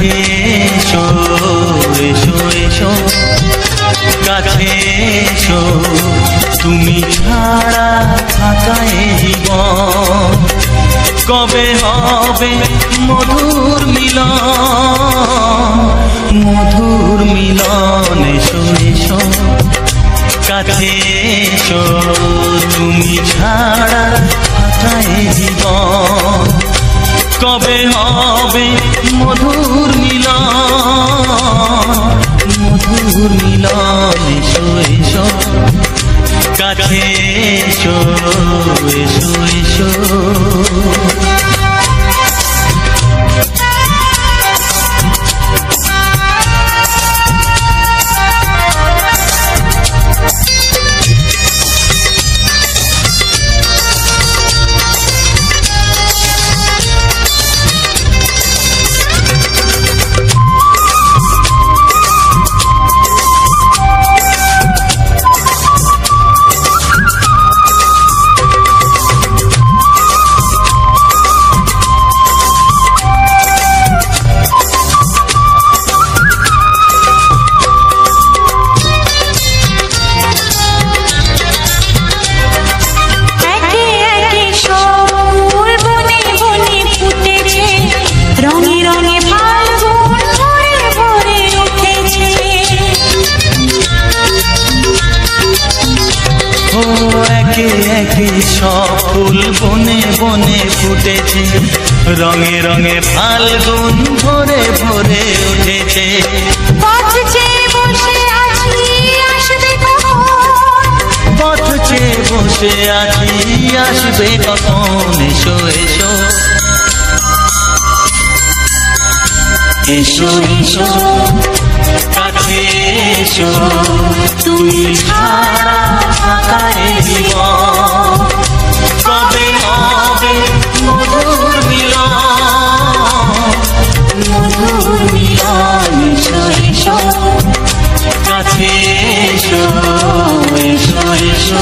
কাছে এসো এসো এসো কাছে এসো তুমি ছাড়া থাকা এ জীবন কবে হবে মধুর মিলন এসো এসো কাছে এসো তুমি ছাড়া থাকা এ জীবন কবে হবে মধুর মিলন এসো এসো কাছে এসো এসো এসো সব ফুল বনে বনে ফুটেছে রঙে রঙে ফাল্গুন ভরে ভরে উঠেছে পথ চেয়ে বসে আছি আসবে কখন এসো এসো এসো এসো কাছে এসো তুমি ছাড়া থাকা এ জীবন কবে হবে মধুর মিলন এসো এসো কাছে এসো এসো এসো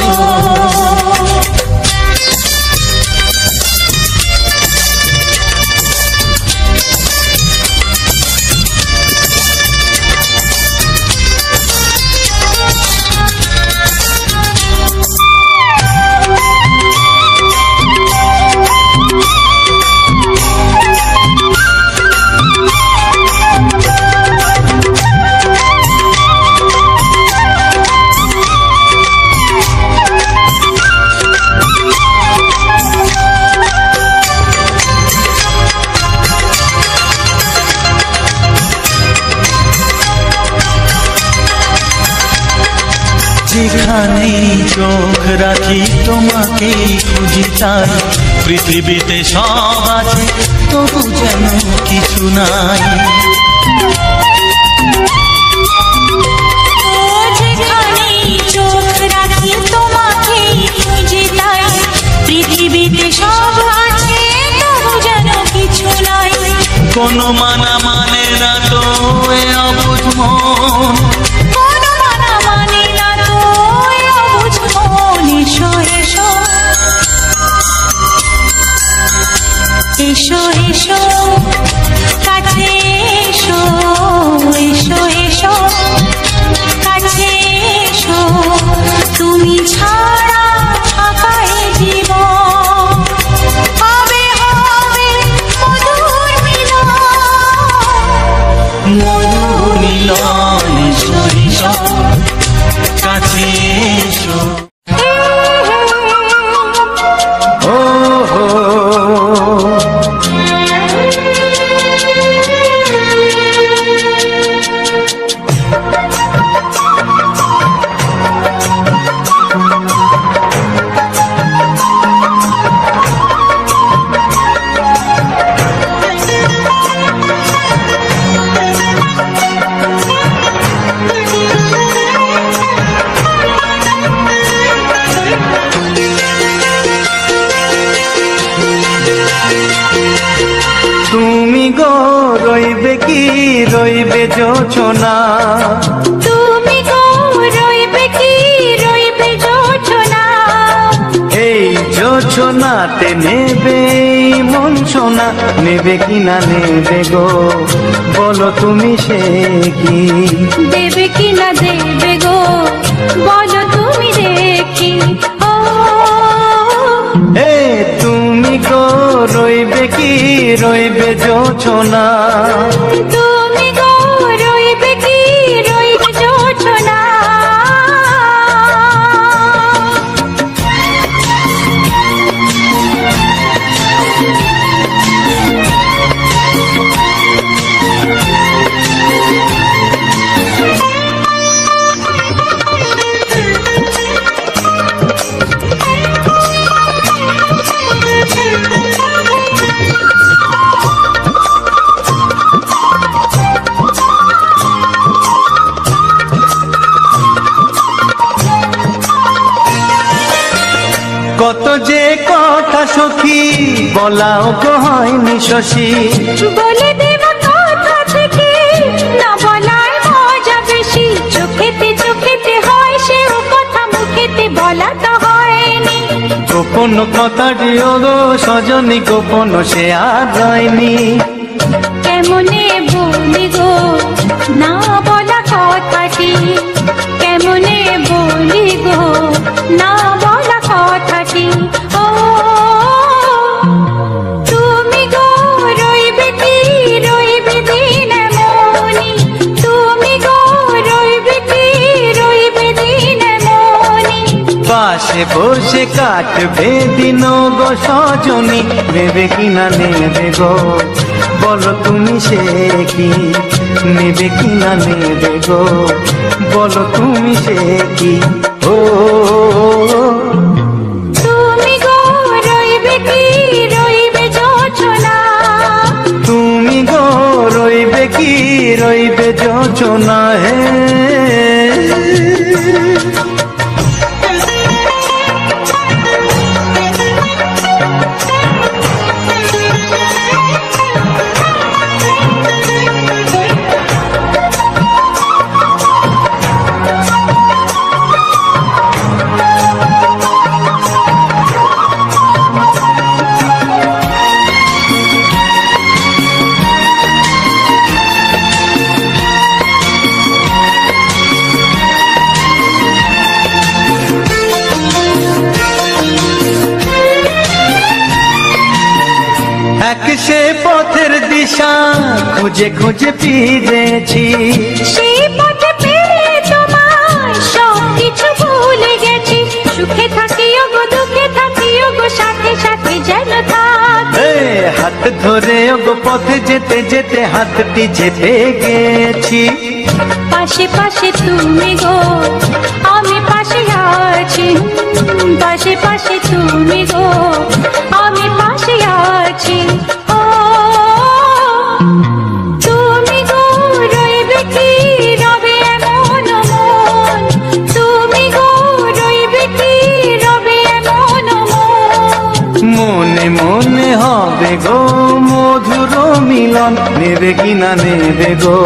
যেখানেই চোখ রাখি তোমাকেই খুঁজি তাই পৃথিবীতে সব আছে তবু যেন কিছু নাই যেখানেই চোখ রাখি তোমাকেই খুঁজি তাই পৃথিবীতে সব আছে তবু যেন কিছু নাই কোনো মানা মানে না তো এ অবুঝ মন এসো এসো কাছে এসো এসো এসো কাছে এসো তুমি ছাড়া থাকা এ জীবন হবে হবে মধুর মিলন এসো এসো কাছে এসো রইবে জোছনা তুমি গো রইবে কি রইবে জোছনা এই জোছনা দোলনাতে নেবে মন সোনা, নেবে কিনা নেবে গো বলো তুমি সে কি? দেবে কিনা দেবে গো বলো তুমি দেখি। ও হে তুমি গো রইবে কি রইবে জোছনা, তুমি গো রইবে কি রইবে জোছনা। কত যে কথা সখী বলাও তো হয়নি শশী, বলে দেব কথা থেকে না বলার মজা বেশি। চোখেতে চোখেতে হয় সেও কথা, মুখেতে বলা তো হয়নি। গোপন কথাটি গো সজনী গোপন সে আর হয়নি। কেমনে বলি গো না বলা কথাটি, কেমনে বলি গো না বলা কথাটি। ও তুমি গো রইবে কি রইবে দিন মনি, তুমি গো রইবে কি রইবে দিন মনি। পাশে বসে কাটবে দিন গো সজনী, নেবে কিনা নেবে গো বলো তুমি সে কি? নেবে কিনা নেবে গো বলো তুমি সে কি? ও তুমি গো রইবে কি রইবে জোছনা, তুমি গো রইবে কি রইবে জোছনা। হে এক সে পথের দিশা খুঁজে খুঁজে ফিরেছি, সেই পথে পেয়ে তোমায় সব কিছু ভুলে গেছি। সুখে থাকিও গো দুঃখে থাকিও গো সাথে সাথে যেন থাকি। হাত ধরে গো পথে যেতে যেতে হাতটি যেতে গেছি। পাশে পাশে তুমি গো আমি পাশে আছি, পাশে পাশে তুমি গো আমি পাশে আছি। ও তুমি গো রইবে কি রবে এমন মন, তুমি গো রইবে কি রবে এমন মন। মনে মনে হবে গো মধুর মিলন, নেবে কিনা নেবে গো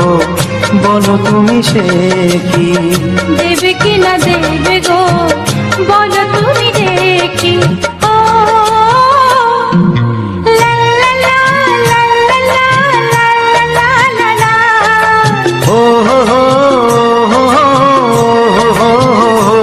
বলো তুমি সে কি? দেবে কিনা দেবে গো বলো তুমি দেখি। ও লা লা লা লা লা লা লা লা লা লা। ও হো হো হো হো হো হো।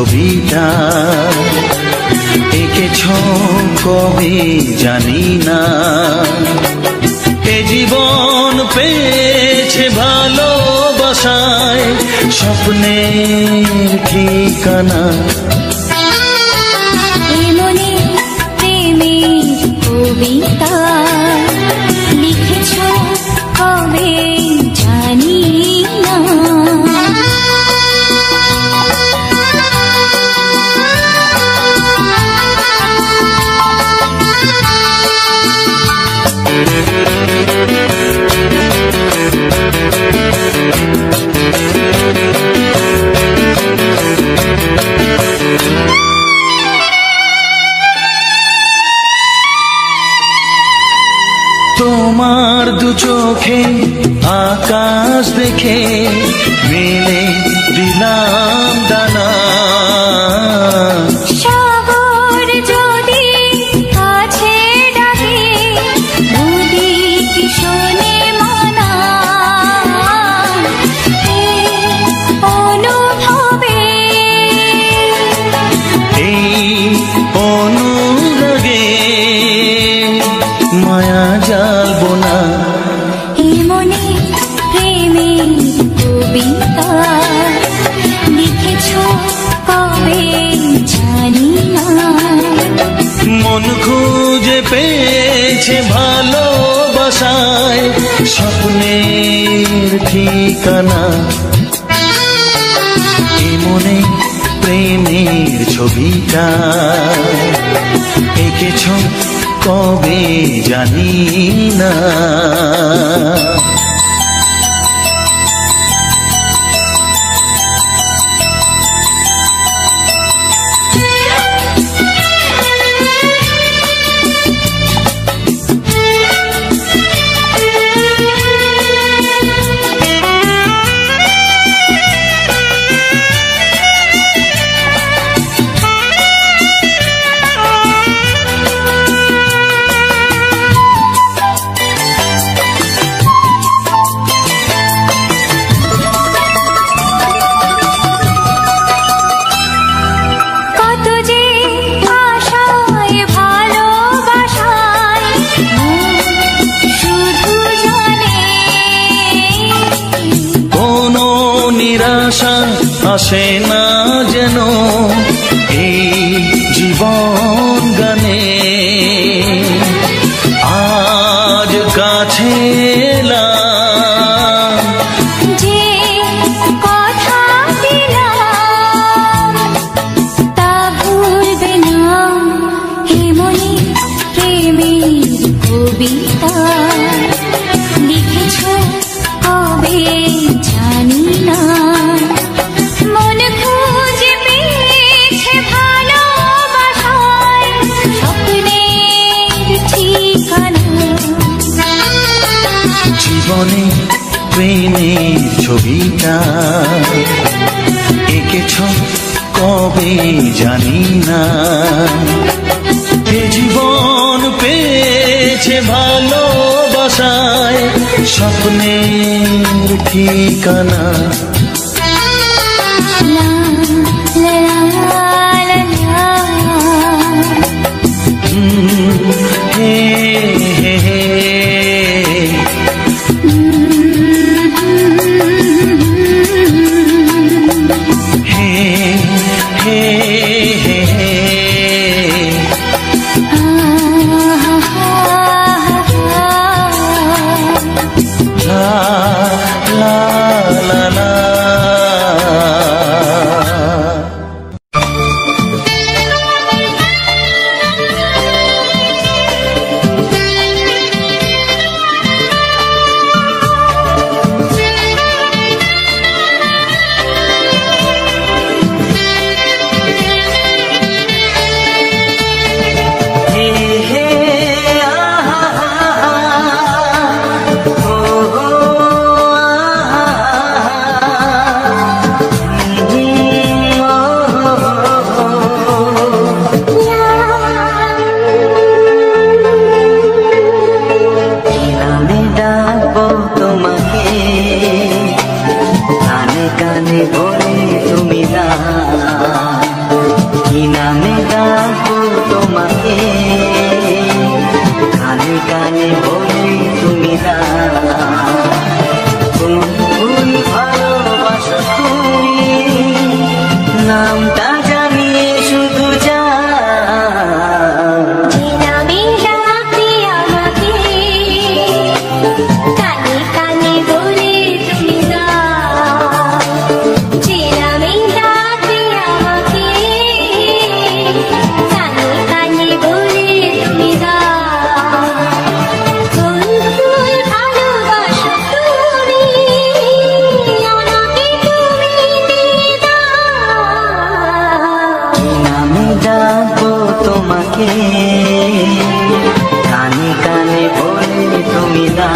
ছবিটা এঁকেছ কবে জানি না। এ জীবন পেয়েছে ভালোবাসায় স্বপ্নের ঠিকানা। মনে প্রেমের কবিতা লিখেছ কবে জানি না। তোমার দু চোখে আকাশ দেখে মেলে দিলাম দানা। সাগর যদি কাছে ডাকে নদী কি শোনে মানা। অনুভবে এই অনুরাগে মায়া জ্বালবো না। এ মনে প্রেমের কবিতা লিখেছ কবে জানি না। মন খুঁজে পেয়েছে ভালোবাসায় স্বপ্নের ঠিকানা। এ মনে প্রেমের ছবিটা এঁকেছ কবে জানি না। নিরাশা আসে না যেন এই জীবন গানে। আজ কাছে এলাম যে কথা দিলাম তা ভুলবে না। হে মনে প্রেমের কবিতা লিখেছ কবে জানি না। মন খুঁজে পেয়েছে ভালোবাসায় স্বপ্নের ঠিকানা। জীবনে প্রেমের ছবিটা এঁকেছ কবে জানি না। এ জীবন পেয়েছে ভালোবাসায় স্বপ্নের ঠিকানা। লা লা লা লা হে হে হে হে হে হে la la la la নামটা জানিয়ে শুধু যা যে নামে ডাকবে আমাকে কানে কানে বলে তুমি দাও, যে নামে ডাকবে আমাকে কানে কানে বলে তুমি দাও। ফুল ফুল ভালোবাসো তুমি আমাকে তুমি দিয়ে দাও। কি নামে ডাকবো তোমাকে কানে কানে বলে তুমি না।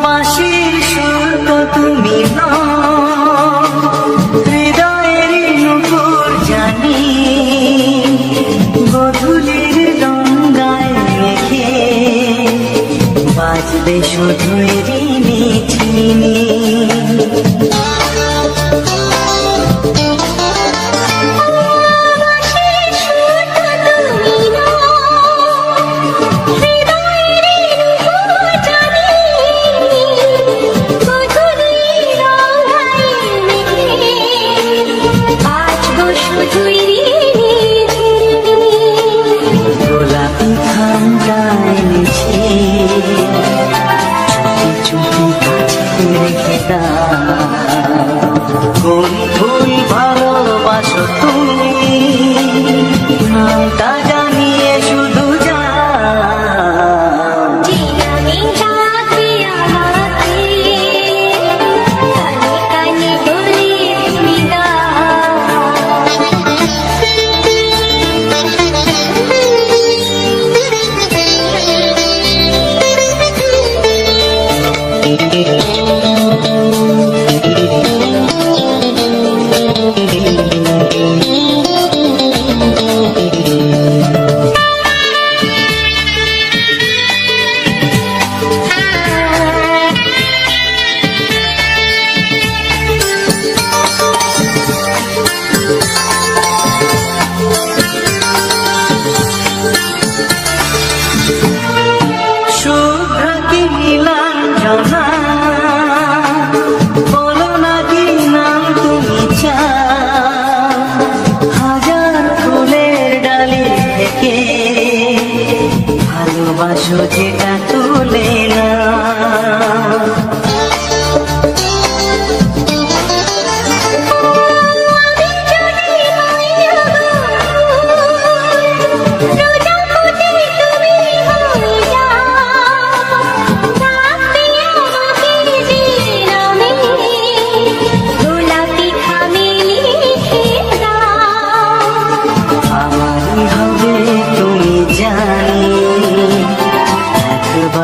বাঁশির সুর তো তুমি নও, হৃদয়ের নূপুর জানি, গধূলির গঙ্গায় মেখে বাজবে শুধুই রিমিঝিমি। গোলাপি খামটায় নিচে চুপি চুপি কাছে রেখে দাও। কোন ফুল ভালোবাসো তুমি নামটা জানিয়ে শুধু যাও। যে নামে ডাকবে আমাকে কানে কানে বলে তুমি শুভ্র কি নীলাঞ্জনা বলো না কি নাম তুমি চাও। হাজার ফুলের ডালি থেকে ভালোবাসো যেটা তুলে না। আমারই হবে তুমি জানি, একবার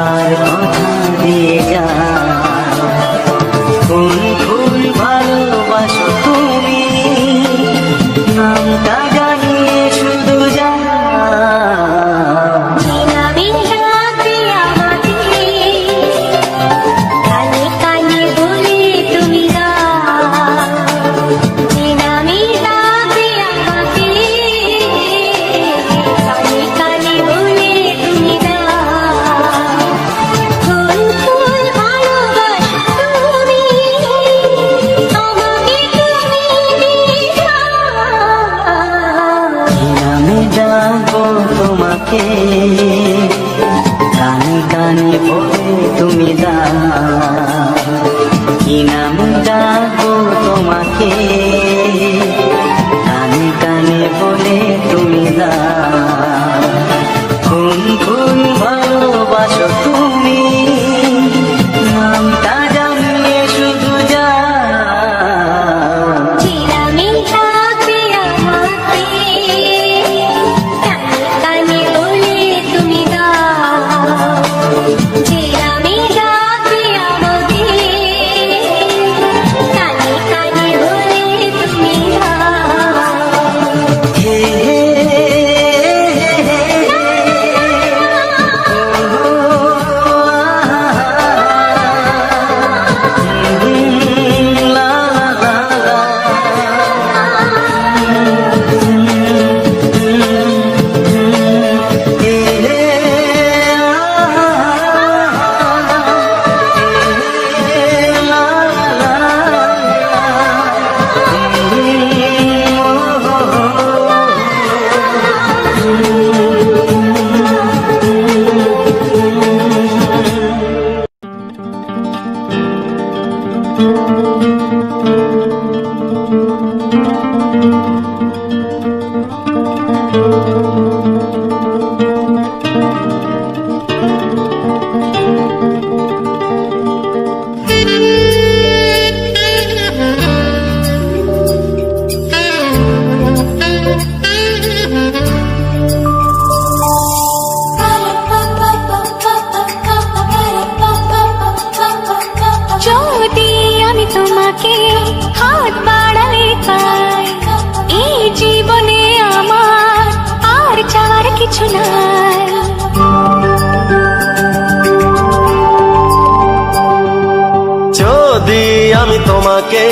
তোমাকে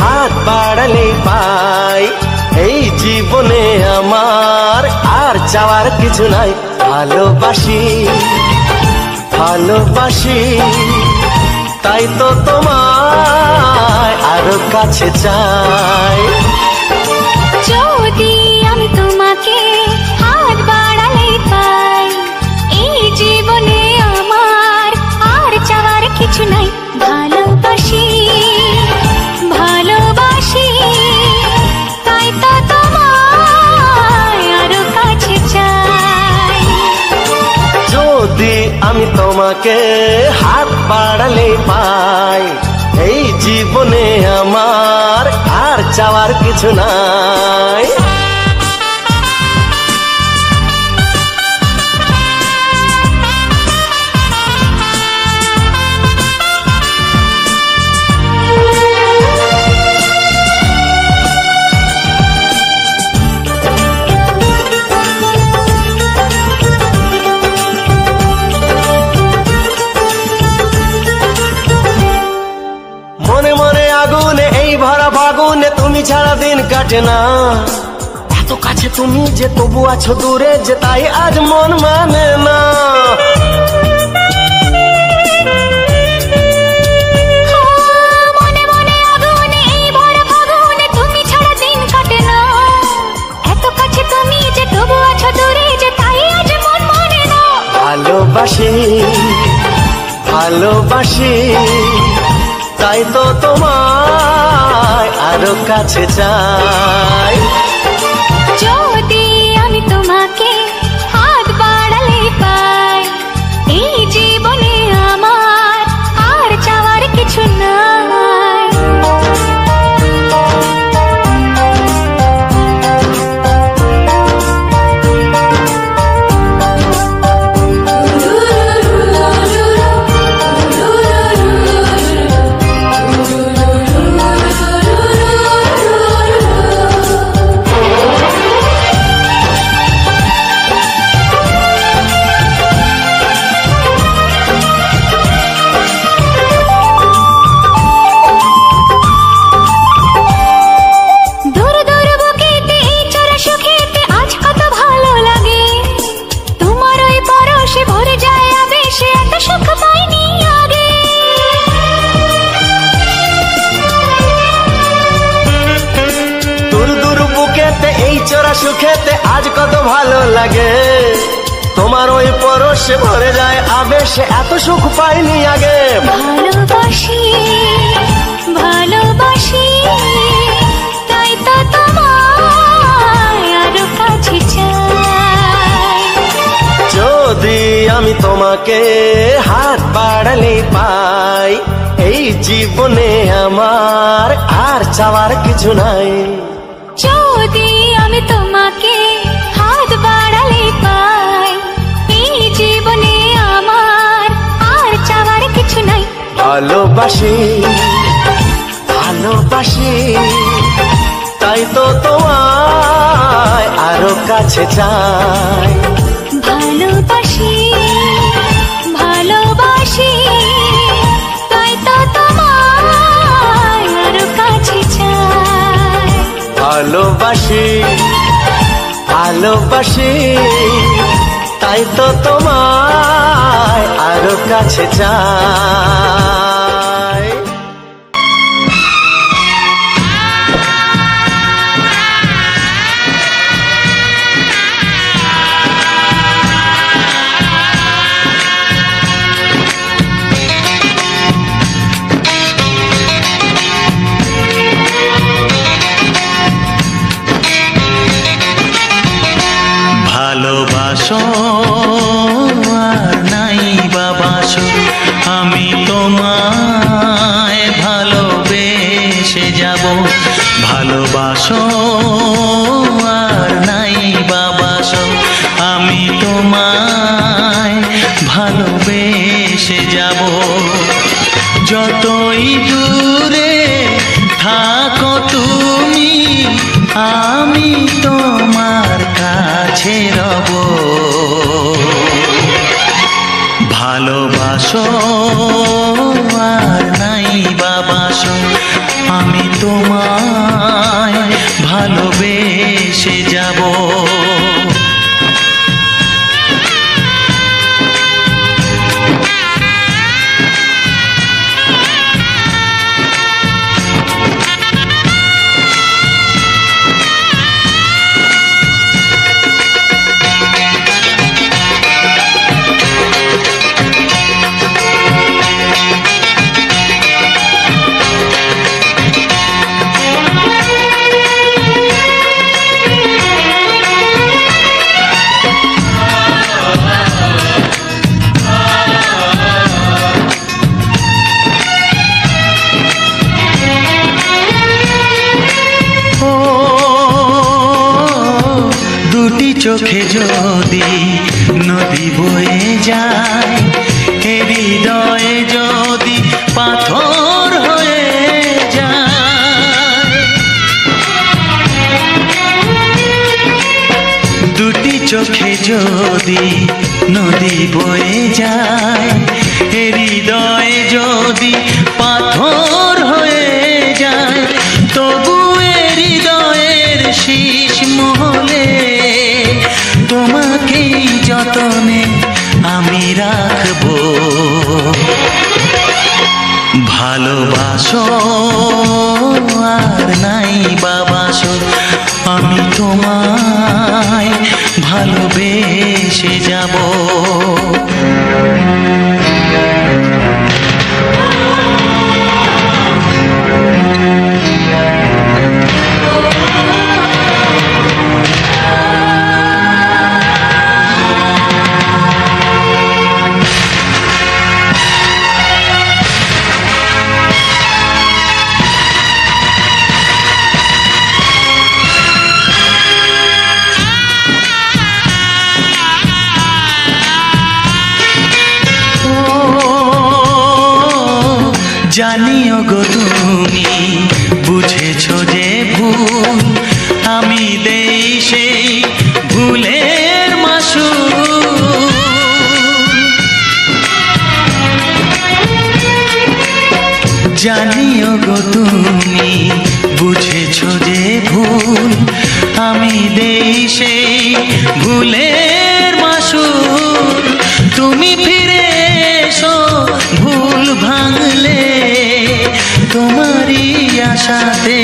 হাত বাড়ালেই পাই। এই জীবনে আমার আর চাওয়ার কিছু নাই। ভালোবাসি ভালোবাসি তাই তো তোমায় আরো কাছে চাই। যদি আমি তোমাকে হাত বাড়ালে পাই, এই জীবনে আমার আর চাওয়ার কিছু নাই। ভালোবাসি ভালোবাসি তাই তো তোমায় আরো কাছে চাই। যদি আমি তোমাকে হাত বাড়ালে পাই, এই জীবনে আমার আর চাওয়ার কিছু নাই। মনে মনে আগুনে এই ভরা ফাগুনে তুমি ছাড়া দিন কাটে না। এত কাছে তুমি যে তবু আছো দূরে, যে তাই আজ মন মানে না। মনে মনে আগুনে এই ভরা ফাগুনে তুমি ছাড়া দিন কাটে না। এত কাছে তুমি যে তবু আছো দূরে, যে তাই আজ মন মানে না। ভালোবাসি ভালোবাসি তাই তো তোমায় আরো কাছে চাই। যদি আমি তোমাকে হাত বাড়ালে পাই, এই জীবনে আমার আর চাওয়ার কিছু নাই। সুখেতে আজ কত ভালো লাগে, তোমার ওই পরশে ভরে যায় আবেশে, এত সুখ পাইনি আগে। ভালোবাসি ভালোবাসি তাই তো তোমায় আরো কাছে চাই। যদি আমি তোমাকে হাত বাড়ালে পাই, এই জীবনে আমার আর চাওয়ার কিছু নাই। যদি আমি তোমাকে হাত বাড়ালে পাই, এই জীবনে আমার আর চাওয়ার কিছু নাই। ভালোবাসি ভালোবাসি তাই তো তোমায় আরো কাছে চাই। ভালোবাসি ভালোবাসি তাই তো তোমায় আরো কাছে চাই। ভালোবাসি ভালোবাসি তাই তো তোমায় আরো কাছে চাই। ভালোবাসো আর নাই বাবাসো, আমি তোমায় ভালোবেসে যাব। ভালোবাসো আর নাই বাবাসো, আমি তোমায় ভালোবেসে যাব। যতই দূরে থাকো তুমি, আমি তোমার কাছে রব। ভালোবাসো আর নাই বাবাসো, তোমায় ভালোবেসে যাব। চোখে যদি নদী বয়ে যায়, হৃদয়ে যদি পাথর হয়ে যায়, দুটি চোখে যদি নদী বয়ে যায়, হৃদয়ে যদি পাথর হয়ে যায়, তবু হৃদয়ের শীষ মহলে তোমাকে যতনে আমি রাখবো। ভালোবাসো আর নাই বাবাসো, আমি তোমায় ভালোবেসে যাব। জানিও গো তুমি বুঝেছো যে ভুল, আমি দেই সেই ভুলের মাসুল। জানিও গো তুমি বুঝেছো যে ভুল, আমি দেই সেই ভুলের মাসুল। তুমি ফিরে এসো ভুল ভাঙলে, তোমারই আশাতে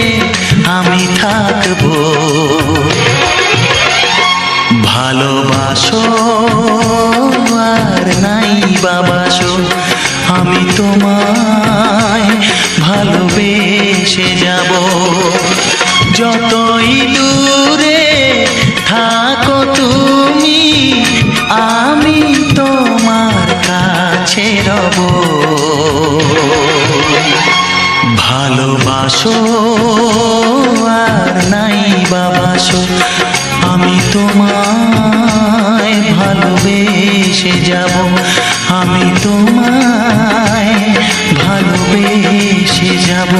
আমি থাকবো। ভালোবাসো আর নাই বাবাসো, আমি তোমায় ভালোবেসে যাব। যতই দূরে থাকো তুমি, আমি তোমার কাছে রব। ভালোবাসো আর নাই বাবাসো, আমি তোমায় ভালোবেসে যাব। আমি তোমায় ভালোবেসে যাব।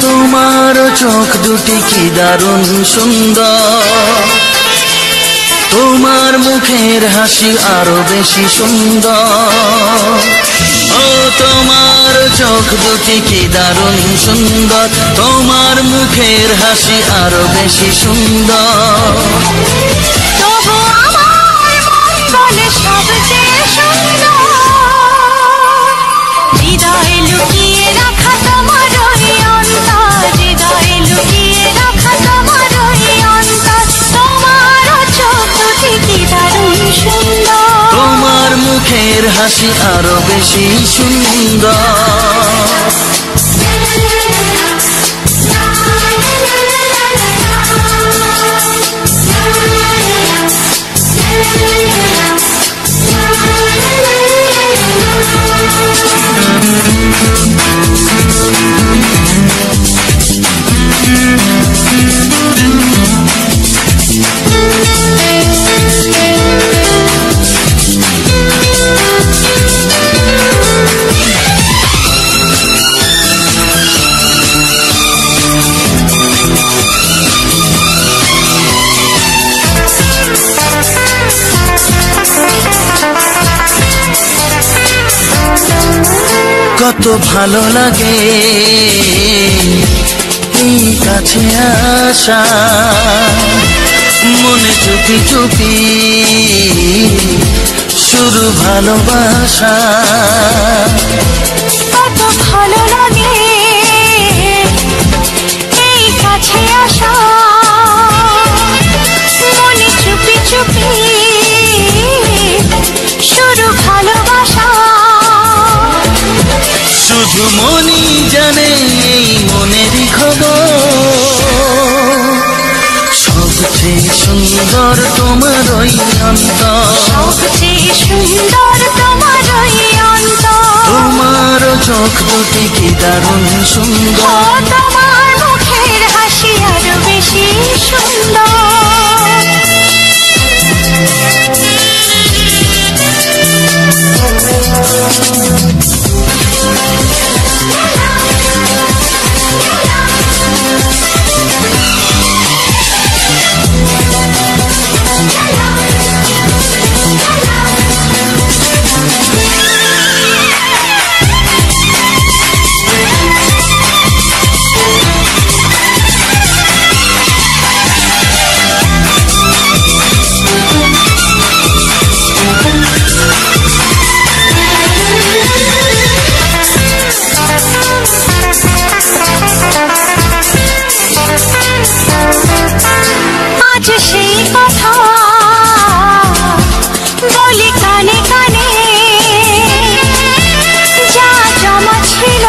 তোমার চোখ দুটি কি দারুণ সুন্দর, তোমার মুখের হাসি আরো বেশি সুন্দর। ও তোমার চোখ দুটি কি দারুণ সুন্দর, তোমার মুখের হাসি আরো বেশি সুন্দর। তবু আমার মন বলে সবচেয়ে সুন্দর, হৃদয়ে লুকিয়ে রাখা তোমার ওই অন্তর, হৃদয়ে লুকিয়ে রাখা তোমার ওই অন্তর। তোমার চোখ দুটি কি দারুণ সুন্দর, তোমার মুখের হাসি আরো বেশি সুন্দর। কত ভালো লাগে এই কাছে আসা, মনে চুপি চুপি শুরু ভালোবাসা। কত ভালো লাগে এই কাছে আসা, মনে চুপি চুপি শুরু ভালোবাসা। শুধু মনই জানে এই মনেরই খবর, সবচেয়ে সুন্দর তোমার ওই অন্তর, সবচেয়ে সুন্দর তোমার ওই অন্তর। তোমার চোখ দুটি কি দারুণ সুন্দর, তোমার মুখের হাসি আরো বেশি সুন্দর। আজ সেই কথা বলি কানে কানে, যা জমা ছিল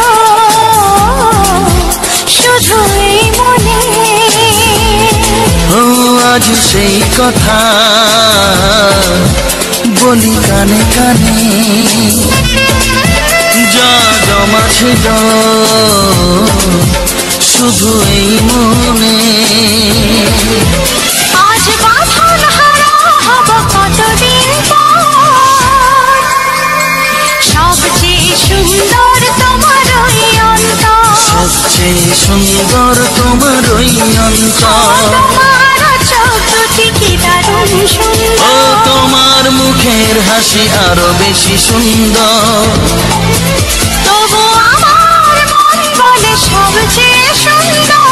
শুধু এই মনে। ও আজ সেই কথা বলি কানে কানে, যা জমা ছিল শুধু এই মনে। আজ বাঁধন হারা হব কতদিন পর, সবচেয়ে সুন্দর তোমার ওই অন্তর, সবচেয়ে সুন্দর তোমার ওই অন্তর। তোমার চোখ দুটি কি দারুণ ও সুন্দর, তোমার মুখের হাসি আরো বেশি সুন্দর। তবু আমার মন বলে সবচেয়ে সুন্দর।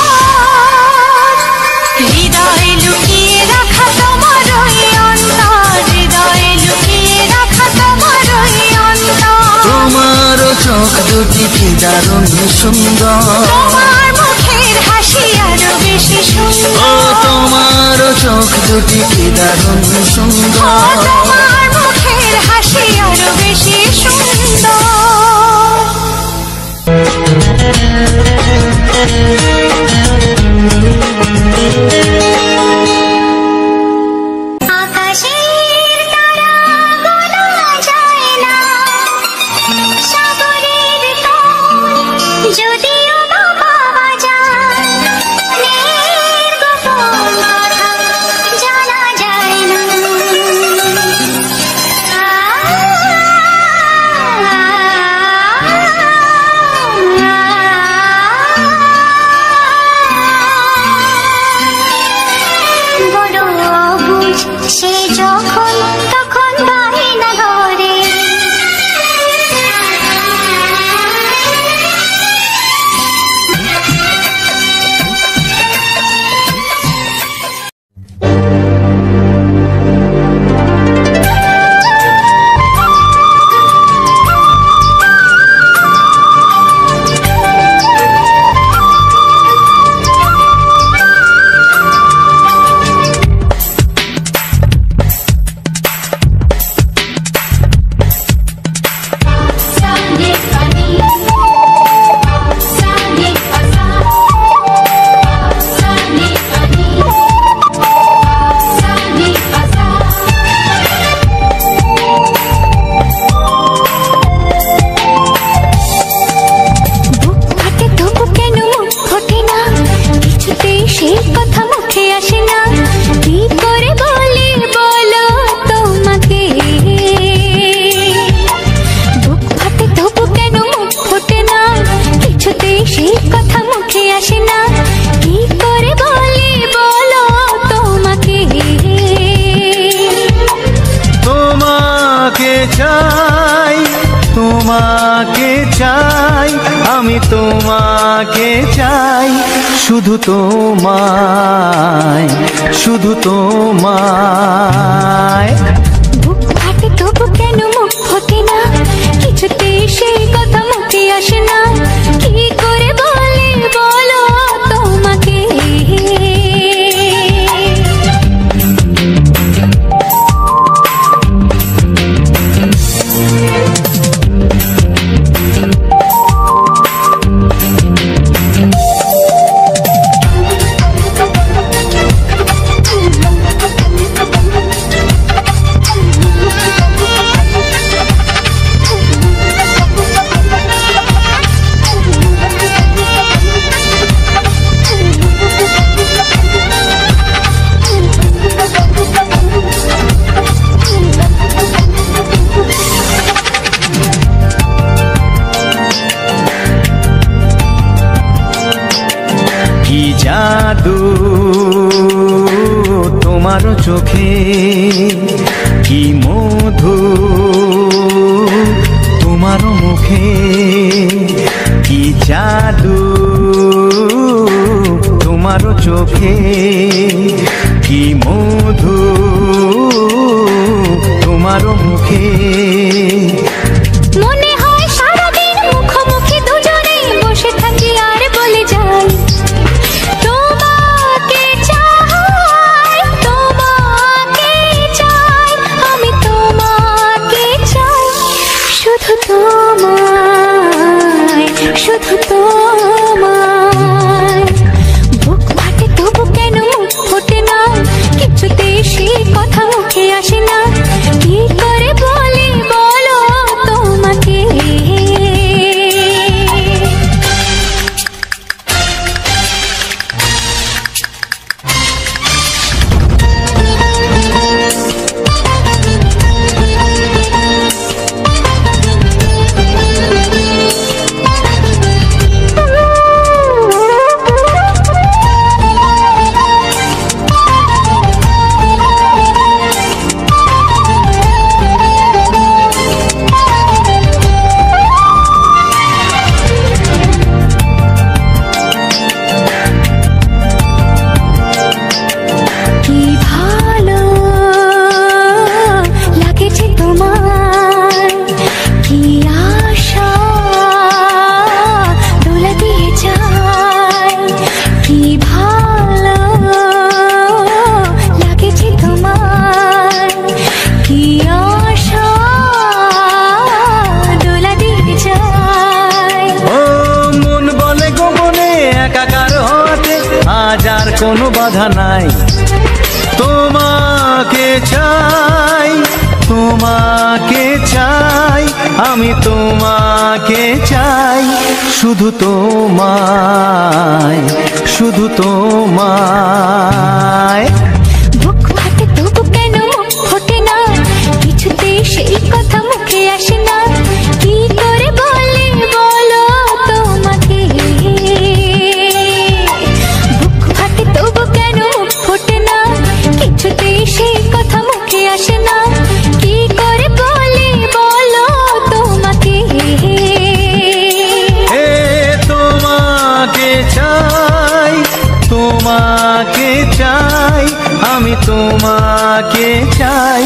হৃদয়ে লুকিয়ে রাখা তোমার ওই অন্তর, হৃদয়ে লুকিয়ে রাখা তোমার ওই অন্তর। তোমার চোখ দুটি কি দারুণ সুন্দর, তোমার মুখের হাসি আরো বেশি ও সুন্দর, তোমার চোখ দুটি কি দারুণ সুন্দর। তোমার মুখের হাসি আরো বেশি সুন্দর। আকাশের তারা গোনা যায় না, সাগরের তল যদিও বা পাওয়া যায়, মনের গোপন কথা জানা যায় না। বড় অবুঝ সে যখন তখন বায়না ধরে, চাই তোমাকে চাই, আমি তোমাকে চাই, শুধু তোমায়, শুধু তোমায়। বুক ফাটে তবু কেন মুখ ফোটে না, কিছুতে সেই কথা মুখে আসে না, কি করে বলি বলো তোমাকে। জাদু তোমার চোখে, কি মধু তোমার মুখে, কি জাদু তোমার চোখে, কি মধু তোমার মুখে। মনে হয় সারাদিন মুখোমুখি দুজনে বসে থাকি আর বলে যাই, তোমাকে চাই, তোমাকে চাই, আমি তোমাকে চাই, শুধু তোমায়, শুধু তোমায়। বুক ফাটে তবু কেন মুখ ফোটে না, কিছুতে সেই কথা মুখে আসে না, কি করে বলি বলো তোমাকে। কোনো বাধা নাই, তোমাকে চাই, তোমাকে চাই, আমি তোমাকে চাই, শুধু তোমায়, শুধু তোমায়। বুক ফাটে তবু কেন মুখ ফোটে না, কিছুতে সেই কথা মুখে আসে না, কি করে বলি বলো তোমাকে। বুক ফাটে তবু কেন মুখ ফোটে না, কিছুতে সেই কথা মুখে আসে না, কি করে বলি বলো তোমাকে। তোমাকে চাই, তোমাকে চাই, আমি তোমাকে চাই,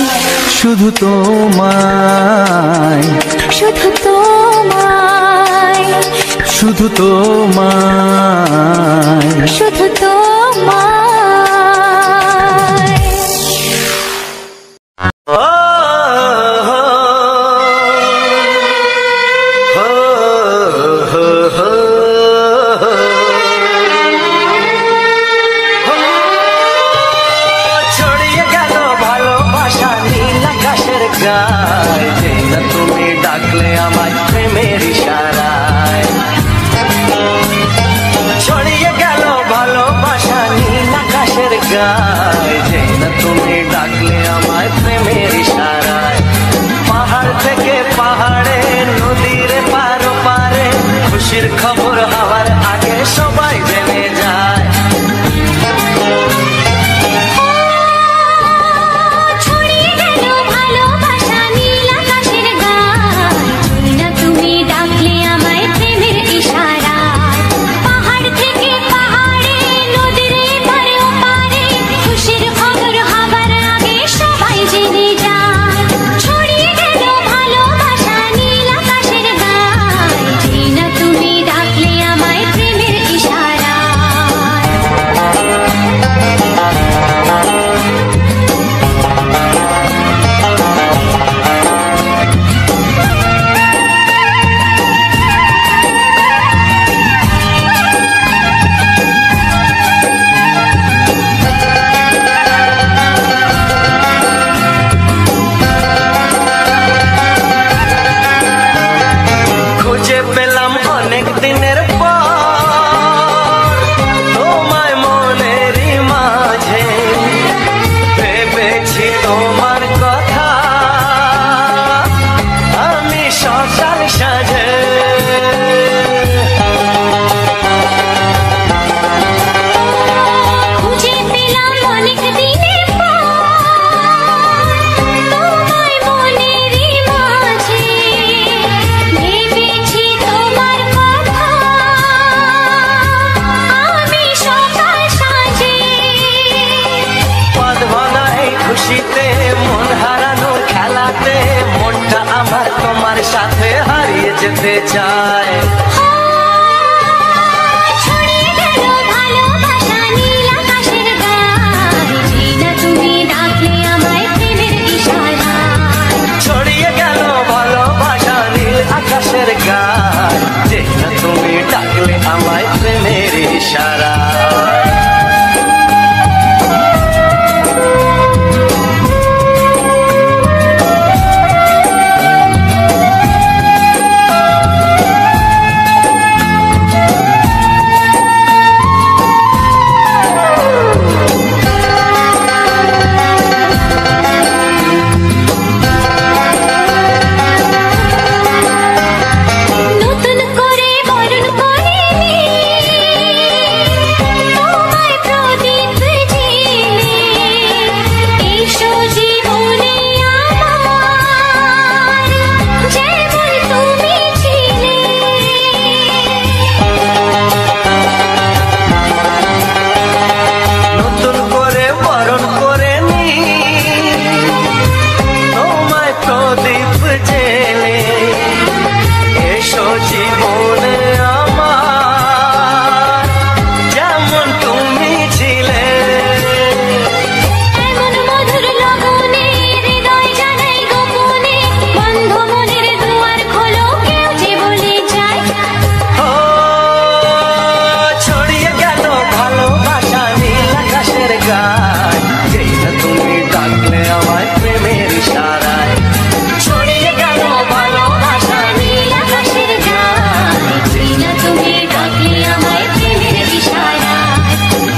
শুধু তোমায়, শুধু তোমায়, শুধু তোমায়, শুধু তোমায়। ছড়িয়ে গেল ভালোবাসা নীল আকাশের গায়ে, যেই না তুমি ডাকলে আমায় প্রেমের ইশারায়। ছড়িয়ে গেল ভালোবাসা নীল আকাশের গায়ে, যেই না তুমি ডাকলে আমায় প্রেমের ইশারায়। পাহাড় থেকে পাহাড়ে, নদীর পার পারে, খুশির খবর হওয়ার আগে সবাই জেনে যায়। ছড়িয়ে গেল ভালোবাসা নীল আকাশের গায়ে, আমার তোমার সাথে হারিয়ে যেতে চায়। ছড়িয়ে গেল ভালোবাসা নীল আকাশের গায়ে, জিনা তুমি ডাকলে আমায় প্রেমের ইশারায়। ছড়িয়ে গেল ভালোবাসা নীল আকাশের গায়, জিনা তুমি ডাকলে আমায় প্রেমের ইশারায়। নতুন করে বরণ করে নি তোমায় প্রদীপ জেলে, এসো জীবনে আমার যেমন তুমি ছিলে। নতুন করে বরণ করে নি তোমায় প্রদীপ জেলে, এসো জীবনে আমার যেমন তুমি ছিলে। এমন মধুর লগনে হৃদয় জানাই গোপনে, বন্ধ মনের দুয়ার খোলো কেউ যে বলে যায়। ও ছড়িয়ে গেল ভালোবাসা নীল আকাশের গায়, যেটা তুমি ডাকলে আমায় প্রেমের ইশারায়। ছড়িয়ে গেল ভালোবাসা নীল আকাশের গায়, জিনা তুমি ডাকলে আমায় প্রেমের ইশারায়।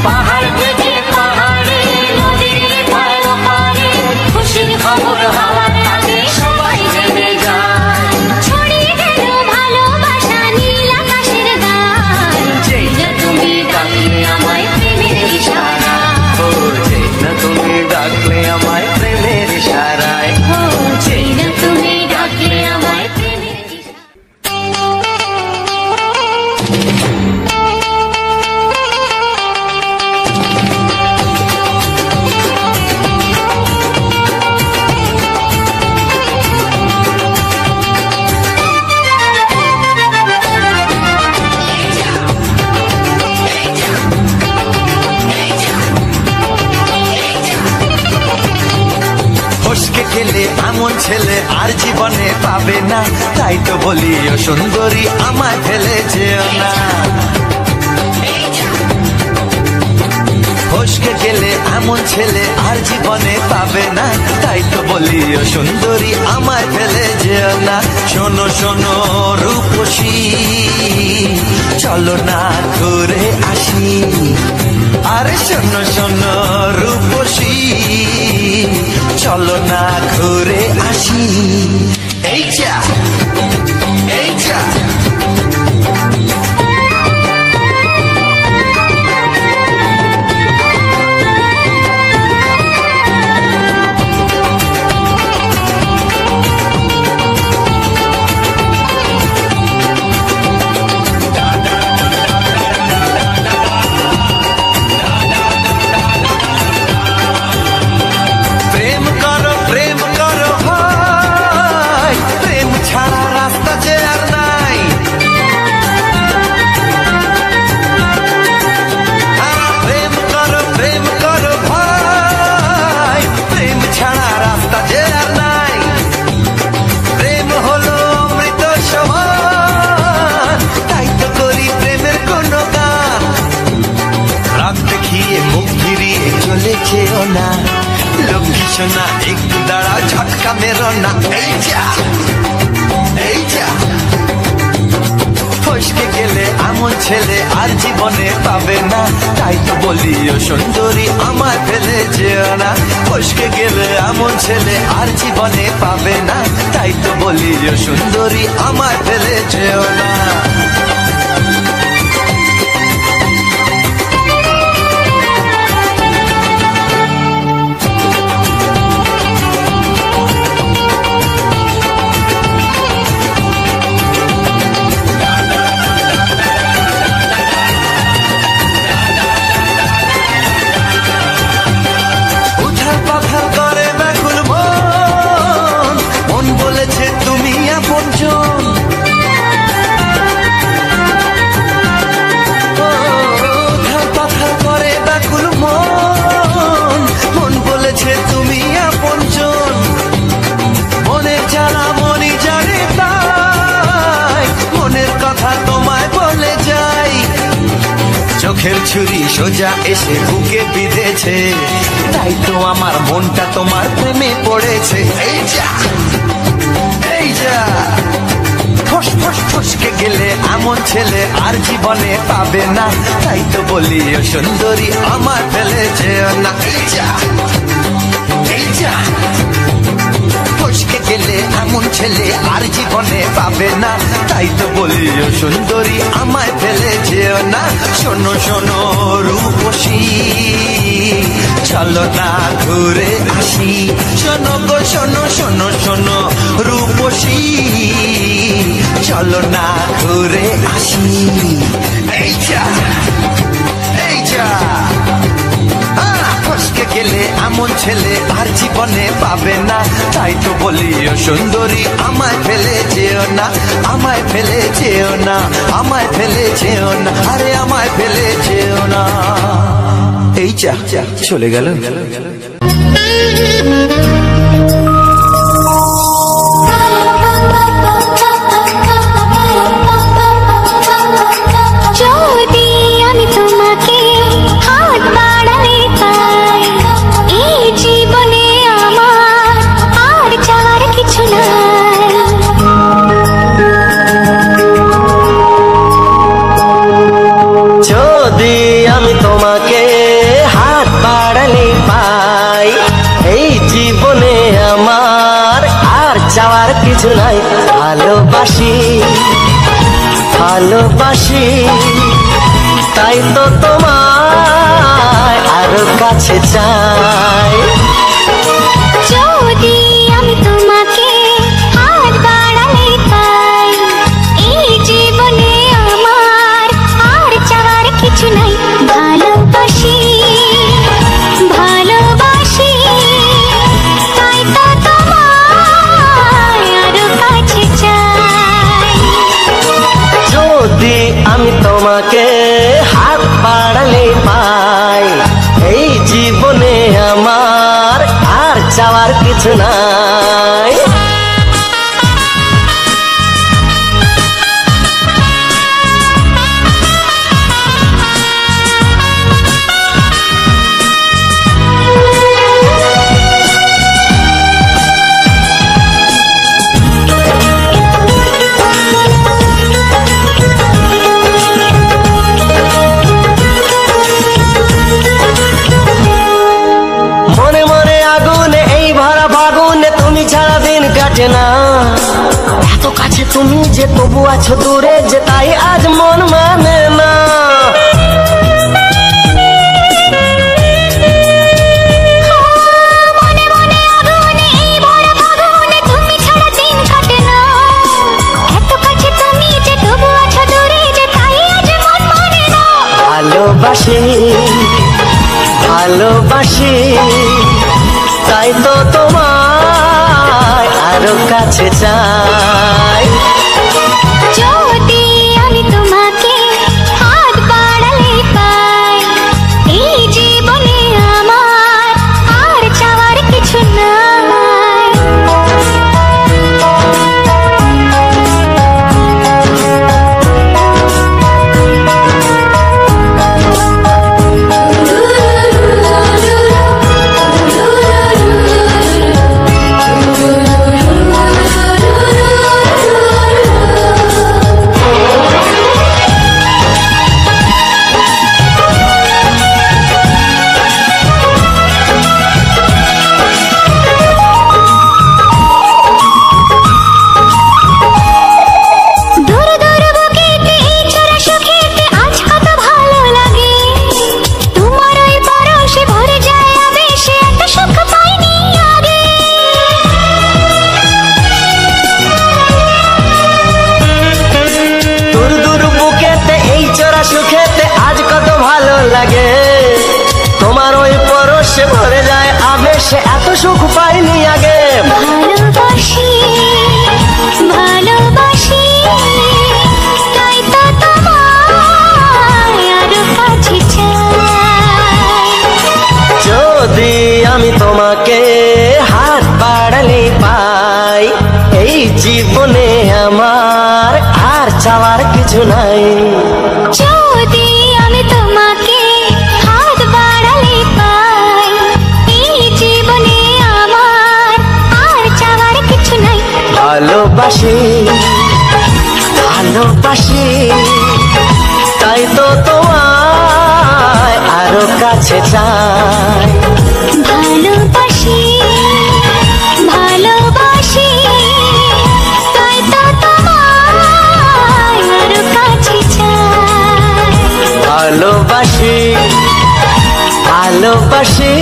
পাহাড় থেকে পাহাড়ে নদীর পার পারে খুশির খবর হওয়ার আগে সবাই জেনে যায়। ছড়িয়ে গেল ভালোবাসা নীল আকাশের গায়ে, জিনা তুমি ডাকলে আমায় প্রেমের ইশারায়। ও যেটা তুমি ডাকলে আমায় প্রেমের ইশারায়। ও জিনা তুমি ডাকলে আমায় প্রেমের ইশারায়। ফসকে গেলে এমন ছেলে আর জীবনে পাবে না, তাই তো বলি ও সুন্দরী আমায় ফেলে যেও না। ফসকে গেলে এমন ছেলে আর জীবনে পাবে না, তাই তো বলি ও সুন্দরী আমায় ফেলে যেও না। শোনো শোনো রূপসী, চলো না ঘুরে আসি। আরে শোনো শোনো রূপসী, চলো না ঘুরে আসি। এই যা এই যা প্রেম করো ভাই, প্রেম ছাড়া রাস্তা যে আর নাই। প্রেম করো ভাই, প্রেম ছাড়া রাস্তা যে আর নাই। প্রেম হলো অমৃত সমান, তাই তো করি প্রেমের কোনো গান। রাত দেখিয়ে মুখ ফিরিয়ে চলে যেও না, লক্ষ্মী সোনা একটু দাঁড়াও, ঝটকা মেরো না। এই যা এই যা ফসকে গেলে এমন ছেলে আর জীবনে পাবে না, তাই তো বলি ও সুন্দরী আমায় ফেলে যেও না। ফসকে গেলে এমন ছেলে আর জীবনে পাবে না, তাই তো বলি ও সুন্দরী আমায় ফেলে যেও না। উথাল পাথাল করে ব্যাকুল মন, মন বলেছে তুমি দুঃখের ছুরি সোজা এসে বুকে বিঁধেছে, তাই তো আমার মনটা তোমার প্রেমে পড়েছে। এই যা এই যা, ফস ফস ফসকে গেলে এমন ছেলে আর জীবনে পাবে না, তাই তো বলি ও সুন্দরী আমার ফেলেছে না। এই যা এই যা, ফসকে গেলে এমন ছেলে আর জীবনে পাবে না, তাই তো বলি ও সুন্দরী আমায় ফেলেছে না। শোনো শোনো রূপসী, চলো না ঘুরে আসি। শোনো গো শোনো শোনো শোনো রূপসী, চলো না ঘুরে আসি। এই যা এই যা, ফসকে গেলে এমন ছেলে আর জীবনে পাবে না, তাই তো বলি ও সুন্দরী আমায় ফেলে যেও না, আমায় ফেলে যেও না, আমায় ফেলে যেও না, আরে আমায় ফেলে যেও না। এই যা চলে গেল। যদি আমি তোমাকে হাত বাড়ালে পাই, এই জীবনে আমার আর চাওয়ার কিছু নাই। যদি আমি তোমাকে হাত বাড়ালে পাই, এই জীবনে আমার আর চাওয়ার কিছু নাই। ভালোবাসি ভালোবাসি, তাই তো তোমায় আরো কাছে চাই। যদি আমি তোমাকে হাত বাড়ালে পাই, এই জীবনে আমার আর চাওয়ার কিছু নাই। ভালোবাসি ভালোবাসি, তাই তো তোমায় আরো কাছে চাই। যদি আমি তোমাকে হাত বাড়ালে পাই, এই জীবনে আমার আর চাওয়ার কিছু নাই। মনে মনে আগুনে এই ভরা ফাগুনে তুমি ছাড়া দিন কাটে না। এত কাছে তুমি যে তবু আছো দূরে, যে তাই আজ মন মানে না। মনে মনে আগুনে এই ভরা ফাগুনে তুমি ছাড়া দিন কাটে না। এত কাছে তুমি যে তবু আছো দূরে, যে তাই আজ মন মানে না। ভালোবাসি ভালোবাসি, তাই তো তোমায় আরো কাছে চাই। যদি আমি তোমাকে হাত বাড়ালে পাই, এই জীবনে আমার আর চাওয়ার কিছু নাই। সে এত সুখ পাইনি আগে। ভালোবাসি ভালোবাসি, তাই তো তোমায় আরো কাছে চাই। যদি আমি তোমাকে হাত বাড়ালে পাই, এই জীবনে আমার আর চাওয়ার কিছু নাই। যদি আমি তোমাকে ভালোবাসি ভালোবাসি তাই তো তোমায় আরো কাছে চাই ভালোবাসি ভালোবাসি তাই তো তোমায় আরো কাছে চাই ভালোবাসি ভালোবাসি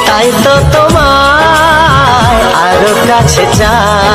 তাই তো তোমায় আরো কাছে চাই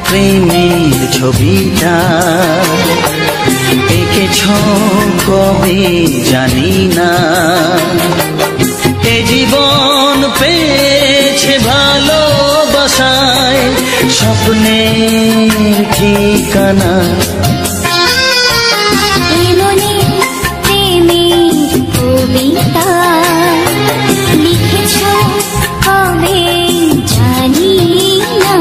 প্রেমের ছবিটা এঁকেছ কবে জানি না এ জীবন পেয়েছে ভালোবাসায় স্বপ্নের ঠিকানা মনে প্রেমের কবিতা লিখেছ কবে জানি না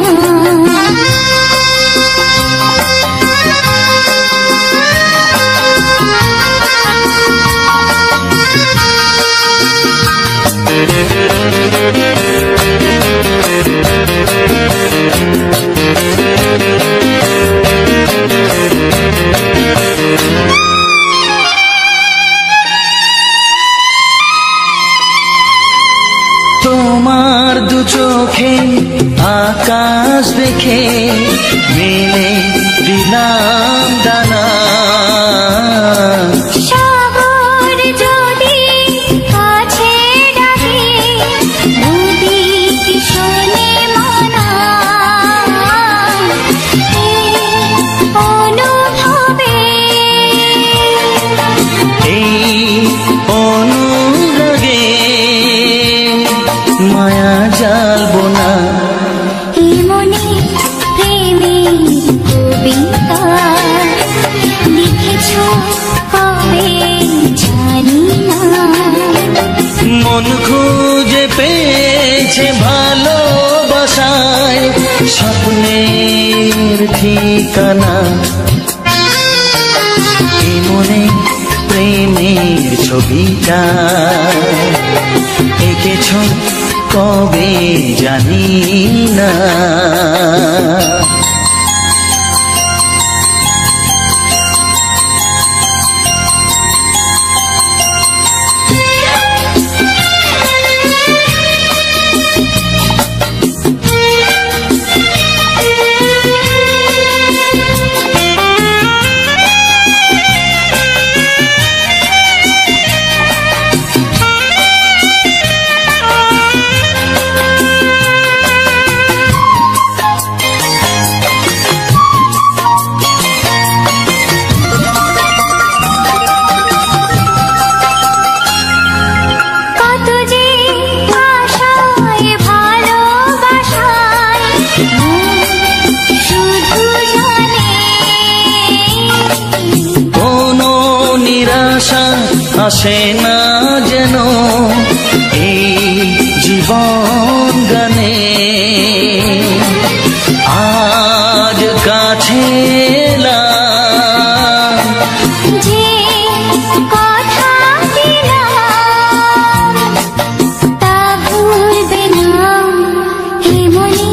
তোমার দু চোখে আকাশ দেখে মেলে দিলাম দানা সাগর যদি কাছে ডাকে নদী কি শোনে মানা অনুভবে এই অনুরাগে মায়া জালবো না মনে প্রেমের কবিতা লিখেছ কবে জানি না মন খুঁজে পেয়েছে ভালোবাসায় স্বপ্নের ঠিকানা এই মনে প্রেমের ছবিটা এঁকেছ কবে জানি না কত যে আশায় ভালোবাসায় শুধু জানে কোনো নিরাশা আসে না যেন এই জীবন গানে আজ কাছে এলাম যে কথা দিলাম তা ভুলবে না হে মনে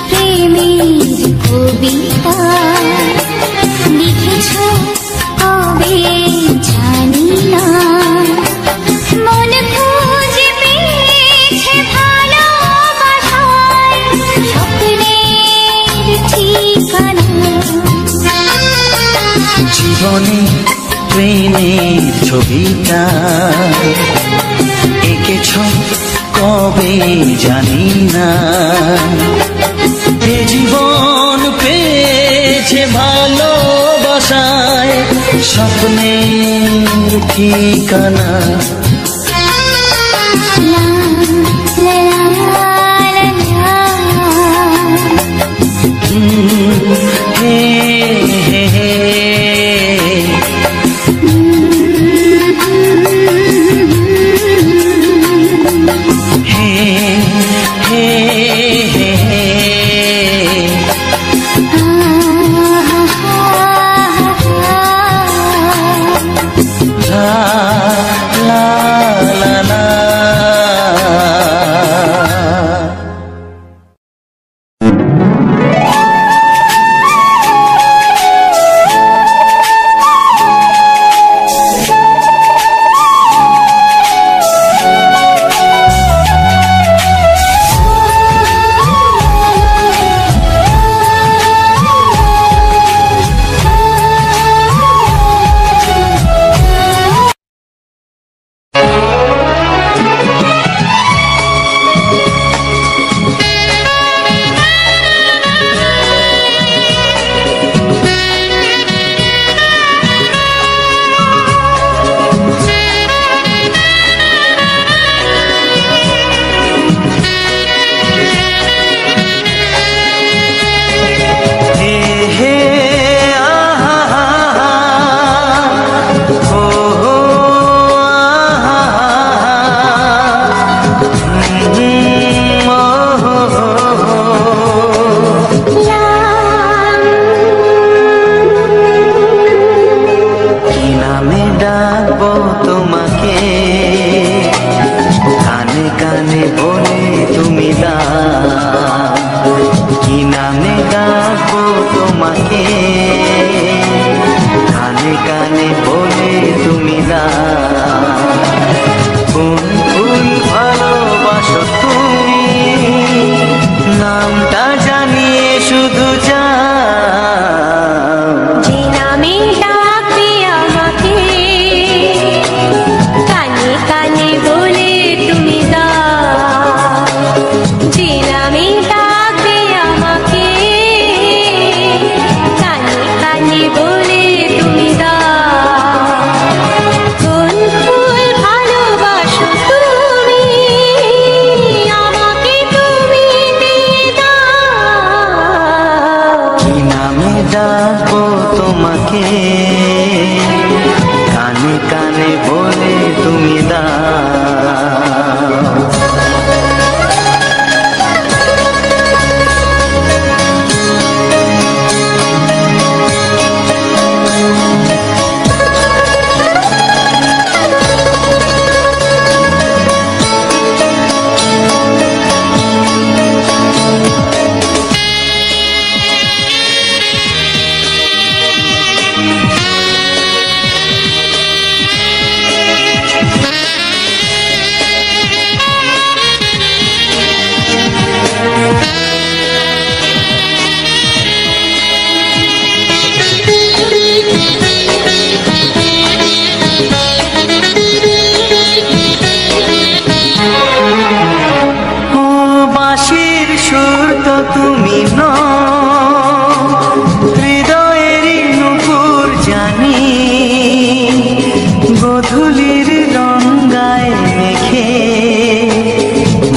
প্রেমের কবিতা লিখেছ জীবনে প্রেমের ছবিটা এঁকেছ কবে জানি না, এ জীবন পেয়েছে ভালোবাসায় স্বপ্নের ঠিকানা।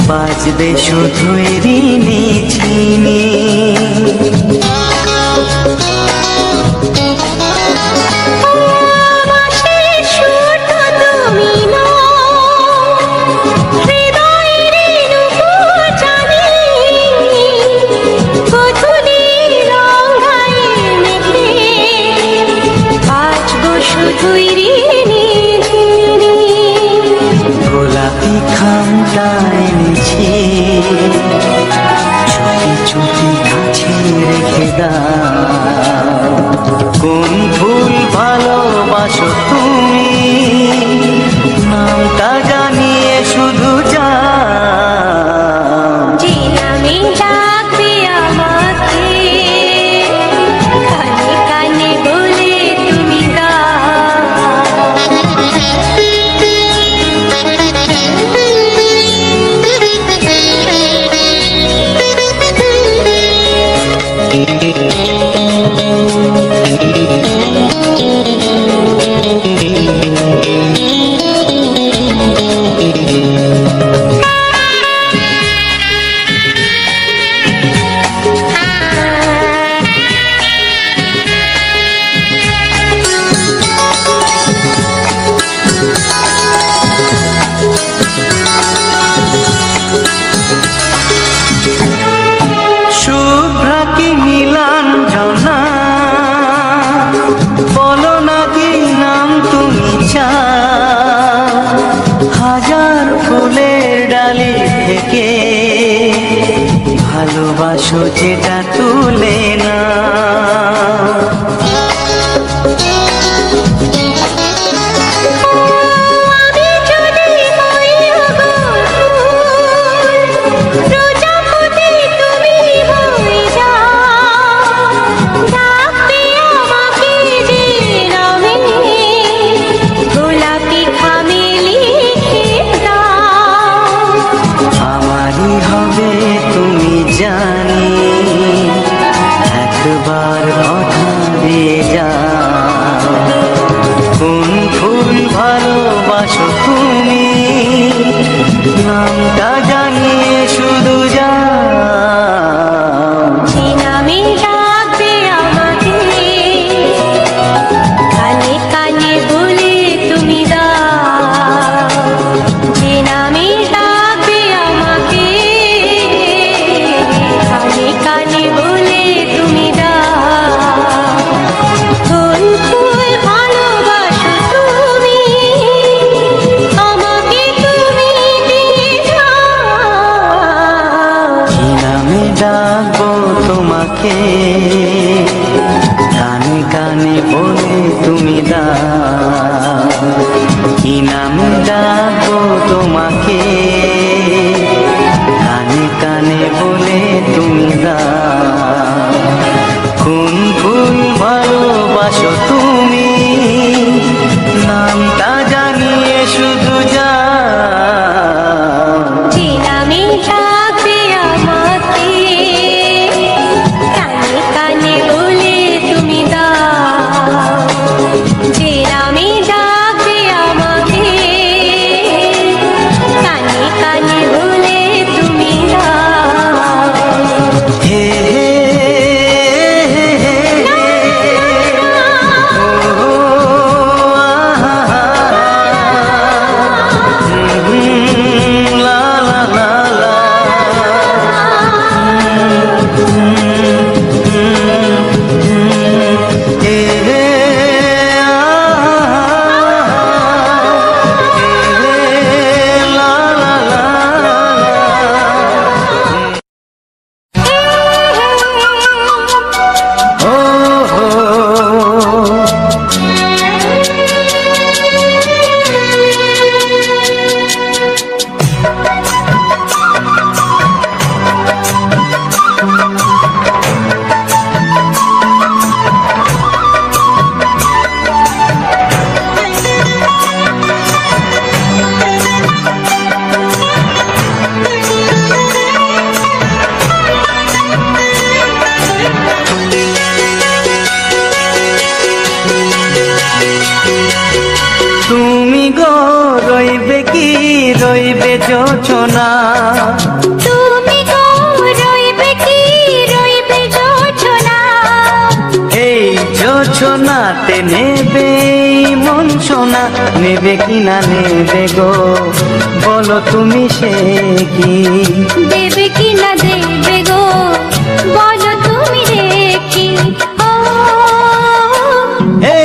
বাজবে শুধুই ঋণী ছিনি। গোলাপি খামটা এনেছি, চুপি চুপি কাছে রেখে দাও। কোন ফুল ভালোবাসো তুমি, নামটা জানিয়ে শুধু যাও। যে নামে ডাকবে আমাকে, কানে কানে বলে তুমি নামটা জানিয়ে শুধু যাও, যে নামে ডাকবে আমাকে কানে কানে বলে তুমি দাও, যে নামে ডাকবে আমাকে কানে কানে বলে তুমি দাও। কোন ফুল ভালোবাসো তুমি আমাকে তুমি দিয়ে দাও, কি নামে ডাকবো তোমাকে কানে কানে বলে তুমি দাও, কি নামে ডাকবো তোমাকে কানে কানে বলে তুমি দাও। কোন ফুল ভালোবাসো তুমি নামটা জানিয়ে শুধু যাও, যে নামে ডাকবে আমাকে কানে কানে বলে তুমি দাও, যে নামে ডাকবে আমাকে কানে কানে বলে তুমি দাও। হে হে হে হে ও আহা লা লা লা লা হে হে লা লা লা ও হো তুমি গো রইবে কি রইবে যোচনা, তুমি গো রইবে কি রইবে যোচনা, এই যোচনাতে নেবে মন সোনা, নেবে কি না নেবে গো বলো তুমি সে কি, দেবে কি না দেবে গো বলো তুমি দেখি। ও এ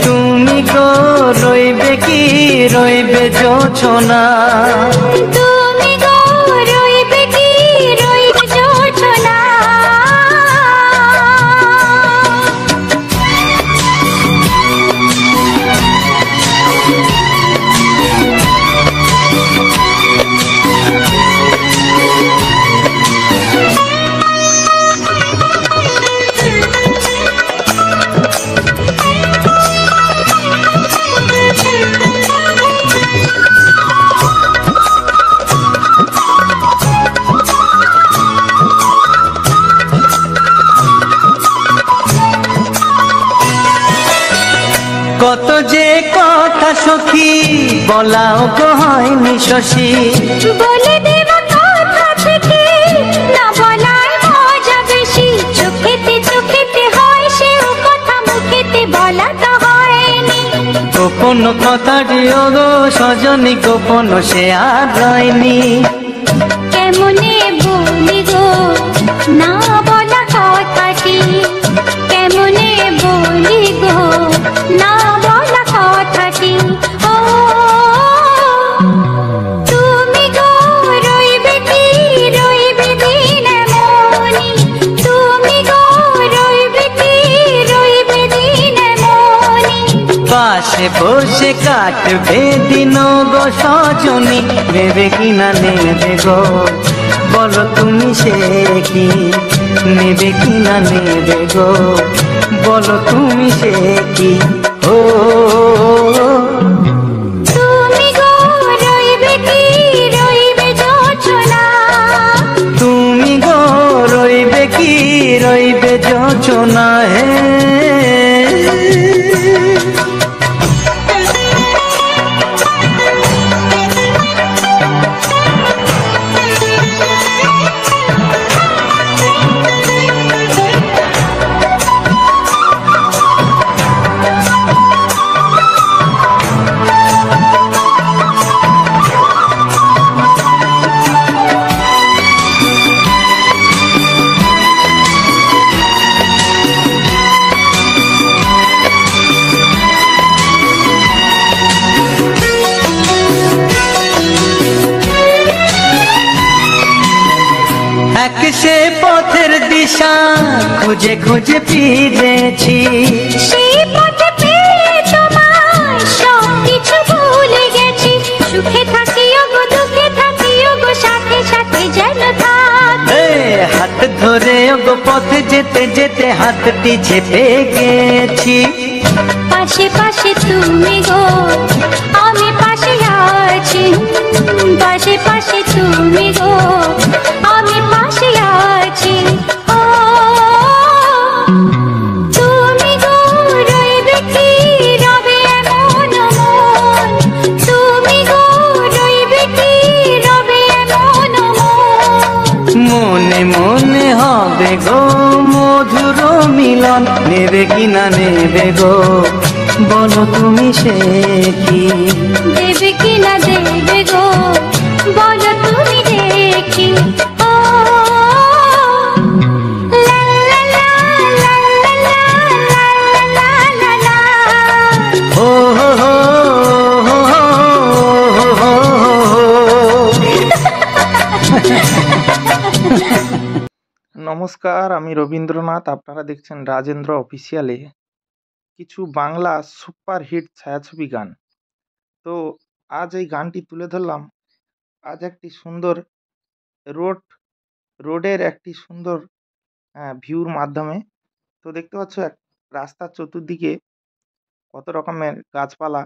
তুমি গো রইবে কি রইবে যোচনা, তুমি গো রইবে কি রইবে যোচনা, কত যে কথা সখী বলাও গো হয়নি শশী, বলে দেব কথা থেকে না বলার মজা বেশি, চোখেতে চোখেতে হয় সেও কথা মুখেতে বলা তো হয়নি, গোপন কথাটি ও গো সজনী গোপন সে আর রয়নি, কেমনে বলি গো না বলা কথাটি, কেমনে বলি গো না বলা কথাটি। ও তুমি গো রইবে কি রইবে দিন মনি, তুমি গো রইবে কি রইবে দিন মনি, পাশে বসে কাটবে দিন গো সজনী, নেবে কি না নেবে গো বলো তুমি সে কি, নেবে কি না নেবে গো বলো তুমি সে কি। ও তুমি গো রইবে কি রইবে যোচনা, তুমি গো রইবে কি রইবে যোচনা, হে দিশা খুঁজে খুঁজে ফিরেছি, সেই পথে পেয়ে তোমায় সবকিছু ভুলে গেছি। সুখে থাকি ওগো দুঃখে থাকি ওগো সাথে সাথে যেন থাক। হাত ধরে ওগো পথে যেতে যেতে হাতটি চেপে গেছি। পাশে পাশে তুমি গো আমি পাশে আছি, পাশে পাশে তুমি গো আমি পাশে আছি। ও তুমি গো রইবে কি রবে এমন মন, তুমি গো রইবে কি রবে এমন মন। মনে মনে হবে গো মধুর মিলন, নেবে কি না নেবে গো বলো তুমি সে কি। দেবে কি না দেবে গো বলো তুমি দেখি। ও লা লা লা লা লা লা লা লা লা। ও হো হো হো হো হো হো। নমস্কার, আমি রবীন্দ্রনাথ। আপনারা দেখছেন রাজেন্দ্র অফিসিয়ালে কিছু বাংলা সুপার হিট ছায়াছবি গান। তো আজ এই গানটি তুলে ধরলাম আজ একটি সুন্দর রোডের একটি সুন্দর ভিউর মাধ্যমে। তো দেখতে পাচ্ছ এক রাস্তার চতুর্দিকে কত রকমের গাছপালা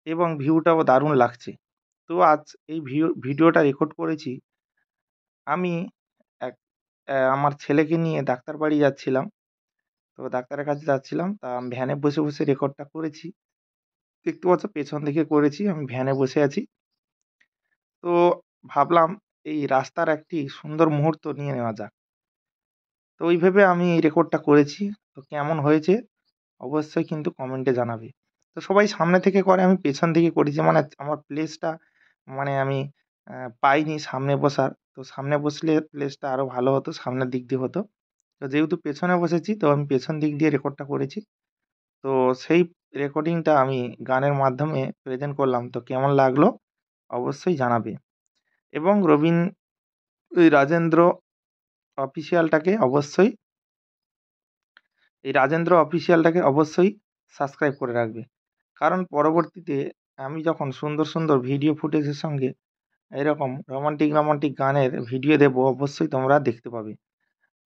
এবং ভিউটাও দারুণ লাগছে। তো আজ এই ভিডিওটা রেকর্ড করেছি আমি আমার ছেলেকে নিয়ে ডাক্তার বাড়ি যাচ্ছিলাম। তো ডাক্তারের কাছে যাচ্ছিলাম, তা আমি ভ্যানে বসে বসে রেকর্ডটা করেছি। দেখতে পাচ্ছ পেছন দিকে করেছি, আমি ভ্যানে বসে আছি। তো ভাবলাম এই রাস্তার একটি সুন্দর মুহূর্ত নিয়ে নেওয়া যাক। তো ওই ভেবে আমি এই রেকর্ডটা করেছি। তো কেমন হয়েছে অবশ্যই কিন্তু কমেন্টে জানাবে। তো সবাই সামনে থেকে করে, আমি পেছন দিকে করেছি, মানে আমার প্লেসটা মানে আমি পাইনি সামনে বসার। তো সামনে বসলে প্লেসটা আরও ভালো হতো, সামনের দিক দিয়ে হতো। তো যেহেতু পেছনে বসেছি তো আমি পেছন দিক দিয়ে রেকর্ডটা করেছি। তো সেই রেকর্ডিংটা আমি গানের মাধ্যমে প্রেজেন্ট করলাম। তো কেমন লাগলো অবশ্যই জানাবে এবং এই রাজেন্দ্র অফিসিয়ালটাকে অবশ্যই সাবস্ক্রাইব করে রাখবে। কারণ পরবর্তীতে আমি যখন সুন্দর সুন্দর ভিডিও ফুটেজের সঙ্গে এরকম রোমান্টিক গানের ভিডিও দেব, অবশ্যই তোমরা দেখতে পাবে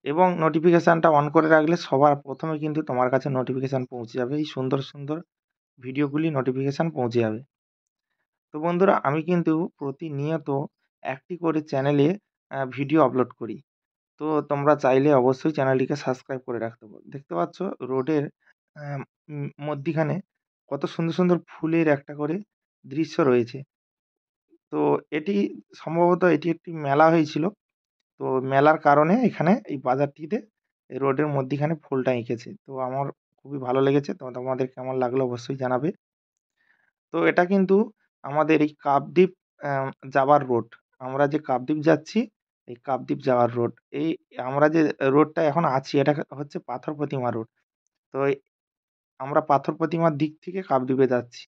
এবং নোটিফিকেশানটা অন করে রাখলে সবার প্রথমে কিন্তু তোমার কাছে নোটিফিকেশান পৌঁছে যাবে, এই সুন্দর সুন্দর ভিডিওগুলি নোটিফিকেশান পৌঁছে যাবে। তো বন্ধুরা, আমি কিন্তু প্রতিনিয়ত একটি করে চ্যানেলে ভিডিও আপলোড করি। তো তোমরা চাইলে অবশ্যই চ্যানেলটিকে সাবস্ক্রাইব করে রাখতে পারো। দেখতে পাচ্ছ রোডের মধ্যিখানে কত সুন্দর সুন্দর ফুলের একটা করে দৃশ্য রয়েছে। তো এটি সম্ভবত এটি একটি মেলা হয়েছিল। তো মেলার কারণে এখানে এই বাজারটিতে এই রোডের মধ্যিখানে ফুলটা এঁকেছে। তো আমার খুবই ভালো লেগেছে। তো তোমাদের কেমন লাগলো অবশ্যই জানাবে। তো এটা কিন্তু আমাদের এই কাকদ্বীপ যাবার রোড। আমরা যে কাকদ্বীপ যাচ্ছি, এই কাকদ্বীপ যাওয়ার রোড। এই আমরা যে রোডটা এখন আছি এটা হচ্ছে পাথর প্রতিমা রোড। তো আমরা পাথর প্রতিমার দিক থেকে কাকদ্বীপে যাচ্ছি।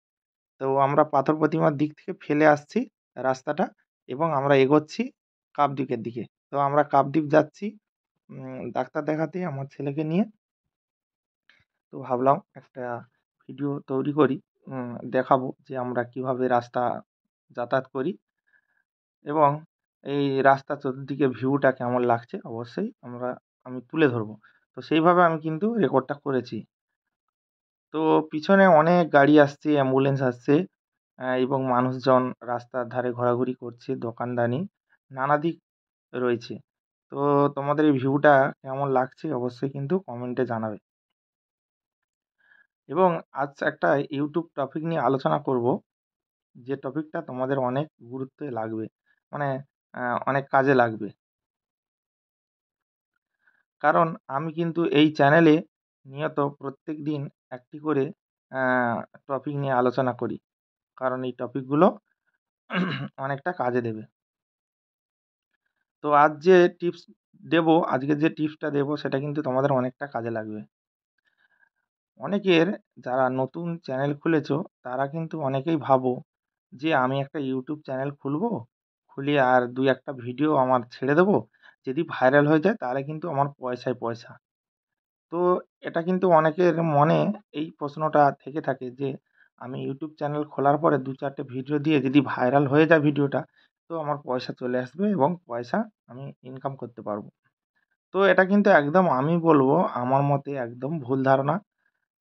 তো আমরা পাথর প্রতিমার দিক থেকে ফেলে আসছি রাস্তাটা এবং আমরা এগোচ্ছি কাকদ্বীপের দিকে। তো আমরা কাকদ্বীপ যাচ্ছি ডাক্তার দেখাতে আমার ছেলেকে নিয়ে। তো ভাবলাম একটা ভিডিও তৈরি করি, দেখাবো যে আমরা কিভাবে রাস্তা যাতায়াত করি এবং এই রাস্তার চতুর্দিকে ভিউটা কেমন লাগছে অবশ্যই আমি তুলে ধরবো। তো সেইভাবে আমি কিন্তু রেকর্ডটা করেছি। তো পিছনে অনেক গাড়ি আসছে, অ্যাম্বুলেন্স আসছে এবং মানুষজন রাস্তার ধারে ঘোরাঘুরি করছে, দোকানদানি নানা দিক রয়েছে। তো তোমাদের এই ভিউটা কেমন লাগছে অবশ্যই কিন্তু কমেন্টে জানাবে এবং আজ একটা ইউটিউব টপিক নিয়ে আলোচনা করব, যে টপিকটা তোমাদের অনেক গুরুত্বে লাগবে, মানে অনেক কাজে লাগবে। কারণ আমি কিন্তু এই চ্যানেলে নিয়ত প্রত্যেক দিন একটি করে টপিক নিয়ে আলোচনা করি, কারণ এই টপিকগুলো অনেকটা কাজে দেবে। তো আজকে যে টিপসটা দেবো সেটা কিন্তু তোমাদের অনেকটা কাজে লাগবে। অনেকের যারা নতুন চ্যানেল খুলেছো তারা কিন্তু অনেকেই ভাবো যে আমি একটা ইউটিউব চ্যানেল খুলবো, খুলে আর 2-1টা ভিডিও আমার ছেড়ে দেবো, যদি ভাইরাল হয়ে যায় তাহলে কিন্তু আমার পয়সায় পয়সা। তো এটা কিন্তু অনেকের মনে এই প্রশ্নটা থেকে থাকে যে আমি ইউটিউব চ্যানেল খোলার পরে ২-৪টে ভিডিও দিয়ে যদি ভাইরাল হয়ে যায় ভিডিওটা, তো আমার পয়সা চলে আসবে এবং পয়সা আমি ইনকাম করতে পারবো। তো এটা কিন্তু একদম আমি বলবো আমার মতে একদম ভুল ধারণা।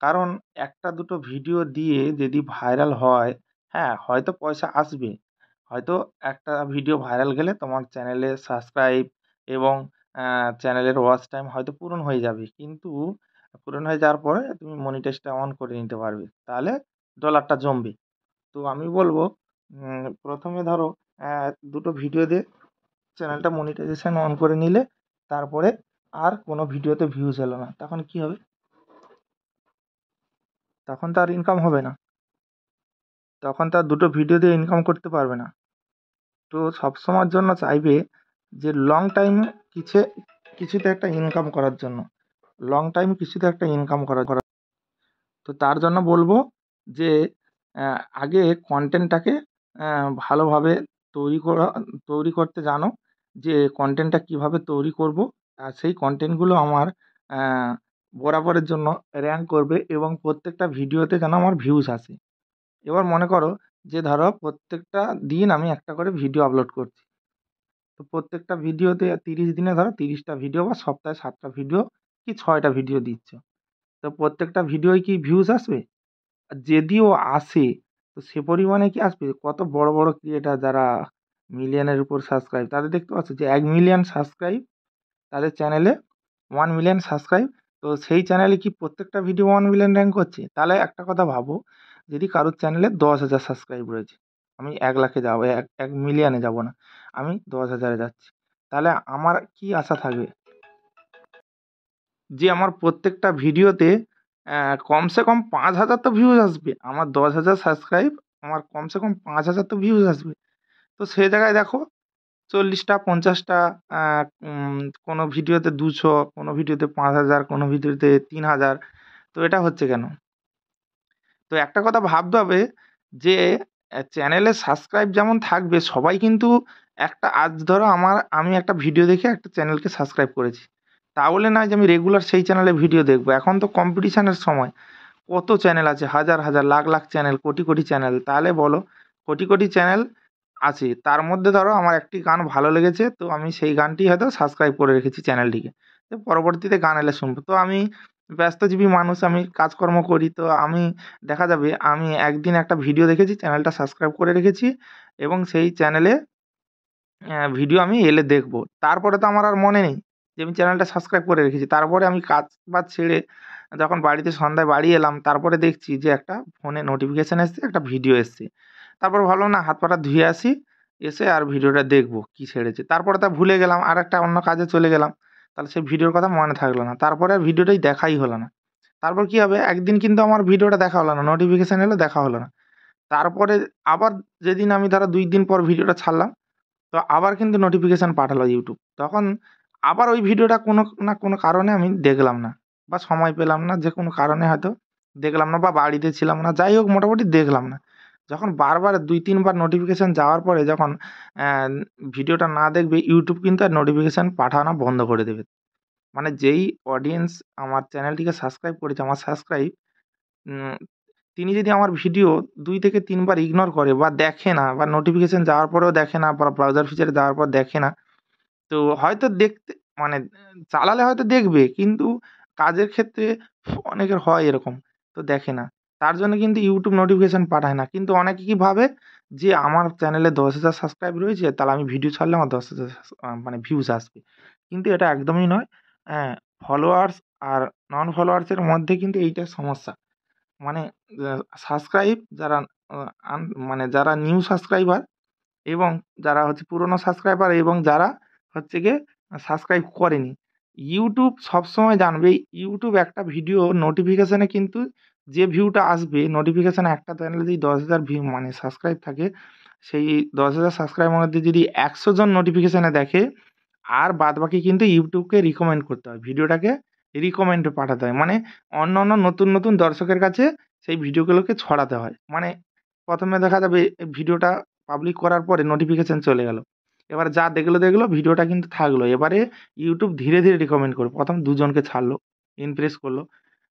কারণ ১টা-২টো ভিডিও দিয়ে যদি ভাইরাল হয়, হ্যাঁ, হয়তো পয়সা আসবে। হয়তো একটা ভিডিও ভাইরাল গেলে তোমার চ্যানেলে সাবস্ক্রাইব এবং চ্যানেলের ওয়াচ টাইম হয়তো পূরণ হয়ে যাবে। কিন্তু পূরণ হয়ে যাওয়ার পরে তুমি মনিটাইজটা অন করে নিতে পারবে। তাহলে ডলারটা জমবে। তো আমি বলবো ১ম এ ধরো ২টো ভিডিও দিয়ে চ্যানেলটা মনিটাইজেশন অন করে নিলে, তারপরে আর কোনো ভিডিওতে ভিউজ এলো না। তখন কি হবে? তখন তো আর ইনকাম হবে না। তখন তো আর ২টো ভিডিও দিয়ে ইনকাম করতে পারবে না। তো সবসময়ের জন্য চাইবে যে লং টাইম কিছে কিছুতে একটা ইনকাম করার জন্য। লং টাইম কিছুতে একটা ইনকাম করার। তো তার জন্য বলবো যে আগে কনটেন্টটাকে ভালোভাবে তৈরি করতে জানো, যে কনটেন্টটা কীভাবে তৈরি করবো। আর সেই কনটেন্টগুলো আমার বরাবরের জন্য র‍্যাঙ্ক করবে এবং প্রত্যেকটা ভিডিওতে যেন আমার ভিউজ আসে। এবার মনে করো যে ধরো প্রত্যেকটা দিন আমি একটা করে ভিডিও আপলোড করছি। তো প্রত্যেকটা ভিডিওতে ৩০ দিনে ধরো ৩০টা ভিডিও বা সপ্তাহে ৭টা ভিডিও কি ৬টা ভিডিও দিচ্ছ। তো প্রত্যেকটা ভিডিওয় কি ভিউজ আসবে? আর যদিও আসে, তো সে পরিমাণে কি আসবে? কত বড় বড় ক্রিয়েটার যারা মিলিয়নের উপর সাবস্ক্রাইব, তাদের দেখতে পাচ্ছ যে ১ মিলিয়ন সাবস্ক্রাইব তাদের চ্যানেলে, 1 মিলিয়ন সাবস্ক্রাইব। তো সেই চ্যানেলে কি প্রত্যেকটা ভিডিও 1 মিলিয়ন র‍্যাঙ্ক করছে? তাহলে একটা কথা ভাবো, যদি কারোর চ্যানেলে ১০,০০০ সাবস্ক্রাইব রয়েছে, আমি ১,০০,০০০ যাবো, ১ মিলিয়নে যাব না, আমি ১০,০০০ এ যাচ্ছি। তাহলে আমার কি আশা থাকবে? যে আমার প্রত্যেকটা ভিডিওতে কমসে কম ৫,০০০ তো ভিউজ আসবে। আমার ১০,০০০ সাবস্ক্রাইব, আমার কমসে কম ৫,০০০ তো ভিউজ আসবে। তো সে জায়গায় দেখো ৪০টা ৫০টা, আ উম কোনো ভিডিওতে ২০০, কোনো ভিডিওতে ৫,০০০, কোনো ভিডিওতে ৩,০০০। তো এটা হচ্ছে কেন? তো একটা কথা ভাবতে হবে যে চ্যানেলে সাবস্ক্রাইব যেমন থাকবে, সবাই কিন্তু আজ ধরো আমি একটা ভিডিও দেখে একটা চ্যানেলকে সাবস্ক্রাইব করেছি। তা বলে নয় যে আমি রেগুলার সেই চ্যানেলে ভিডিও দেখবো। এখন তো কম্পিটিশনের সময়। কত চ্যানেল আছে, হাজার হাজার, লাখ লাখ চ্যানেল, কোটি কোটি চ্যানেল। তাহলে বলো, কোটি কোটি চ্যানেল আছে, তার মধ্যে ধরো আমার একটি গান ভালো লেগেছে, তো আমি সেই গানটি হয়তো সাবস্ক্রাইব করে রেখেছি চ্যানেলটিকে। তো পরবর্তীতে গান এলে শুনবো। তো আমি ব্যস্তজীবী মানুষ, আমি কাজকর্ম করি। তো আমি দেখা যাবে আমি একদিন একটা ভিডিও দেখেছি, চ্যানেলটা সাবস্ক্রাইব করে রেখেছি এবং সেই চ্যানেলে ভিডিও আমি এলে দেখবো। তারপরে তো আমার আর মনে নেই যে আমি চ্যানেলটা সাবস্ক্রাইব করে রেখেছি। তারপরে আমি কাজ-বাজ ছেড়ে যখন বাড়িতে সন্ধ্যায় বাড়ি এলাম, তারপরে দেখছি যে একটা ফোনে নোটিফিকেশন এসছে, একটা ভিডিও এসছে। তারপর ভাবলাম না, হাত পাটা ধুয়ে আসি, এসে আর ভিডিওটা দেখবো কি ছেড়েছে। তারপরে তা ভুলে গেলাম, আরেকটা অন্য কাজে চলে গেলাম। তাহলে সেই ভিডিওর কথা মনে থাকলো না। তারপরে আর ভিডিওটাই দেখাই হলো না। তারপর কি হবে? একদিন কিন্তু আমার ভিডিওটা দেখা হলো না। নোটিফিকেশন এলো, দেখা হলো না। তারপরে আবার যেদিন আমি ধরো ২ দিন পর ভিডিওটা ছাড়লাম, তো আবার কিন্তু নোটিফিকেশন পাঠালো ইউটিউব। তখন আবার ওই ভিডিওটা কোনো না কোনো কারণে আমি দেখলাম না, বা সময় পেলাম না, যে কোনো কারণে হয়তো দেখলাম না, বা বাড়িতে ছিলাম না। যাই হোক, মোটামুটি দেখলাম না। যখন বারবার ২-৩ বার নোটিফিকেশন যাওয়ার পরে যখন অ্যা ভিডিওটা না দেখবে, ইউটিউব কিন্তু আর নোটিফিকেশন পাঠানো বন্ধ করে দেবে। মানে যেই অডিয়েন্স আমার চ্যানেলটিকে সাবস্ক্রাইব করেছে, আমার সাবস্ক্রাইব, উম তিনি যদি আমার ভিডিও ২ থেকে ৩ বার ইগনোর করে বা দেখে না, বা নোটিফিকেশন যাওয়ার পরেও দেখে না, বা ব্রাউজার ফিচারে যাওয়ার পর দেখে না, তো হয়তো দেখতে মানে চালালে হয়তো দেখবে, কিন্তু কাজের ক্ষেত্রে অনেকের হয় এরকম, তো দেখে না। তার জন্য কিন্তু ইউটিউব নোটিফিকেশন পাঠায় না। কিন্তু অনেকে কি ভাবে যে আমার চ্যানেলে ১০,০০০ সাবস্ক্রাইব রয়েছে, তাহলে আমি ভিডিও ছাড়লে আমার ১০,০০০ মানে ভিউজ আসবে। কিন্তু এটা একদমই নয়। হ্যাঁ, ফলোয়ার্স আর নন ফলোয়ার্স এর মধ্যে কিন্তু এইটা সমস্যা। মানে আ সাবস্ক্রাইব যারা আ আন মানে যারা নিউ সাবস্ক্রাইবার, এবং যারা হচ্ছে পুরনো সাবস্ক্রাইবার, এবং যারা হচ্ছে গিয়ে সাবস্ক্রাইব করেনি। ইউটিউব সবসময় জানবে, ইউটিউব একটা ভিডিও নোটিফিকেশনে কিন্তু যে ভিউটা আসবে, নোটিফিকেশনে একটা চ্যানেলে যদি ১০,০০০ ভিউ মানে সাবস্ক্রাইব থাকে, সেই ১০,০০০ সাবস্ক্রাইবের মধ্যে যদি ১০০ জন নোটিফিকেশনে দেখে, আর বাদবাকি কিন্তু ইউটিউবকে রিকমেন্ড করতে হয়। ভিডিওটাকে রিকমেন্ডে পাঠাতে হয়। মানে অন্যান্য নতুন, নতুন দর্শকের কাছে সেই ভিডিওগুলোকে ছড়াতে হয়। মানে ১ম এ দেখা যাবে ভিডিওটা পাবলিক করার পরে নোটিফিকেশন চলে গেল। এবারে যা দেখলো ভিডিওটা কিন্তু থাকলো। এবারে ইউটিউব ধীরে ধীরে রিকমেন্ড করবে। প্রথম দুজনকে ছাড়লো, ইমপ্রেস করলো।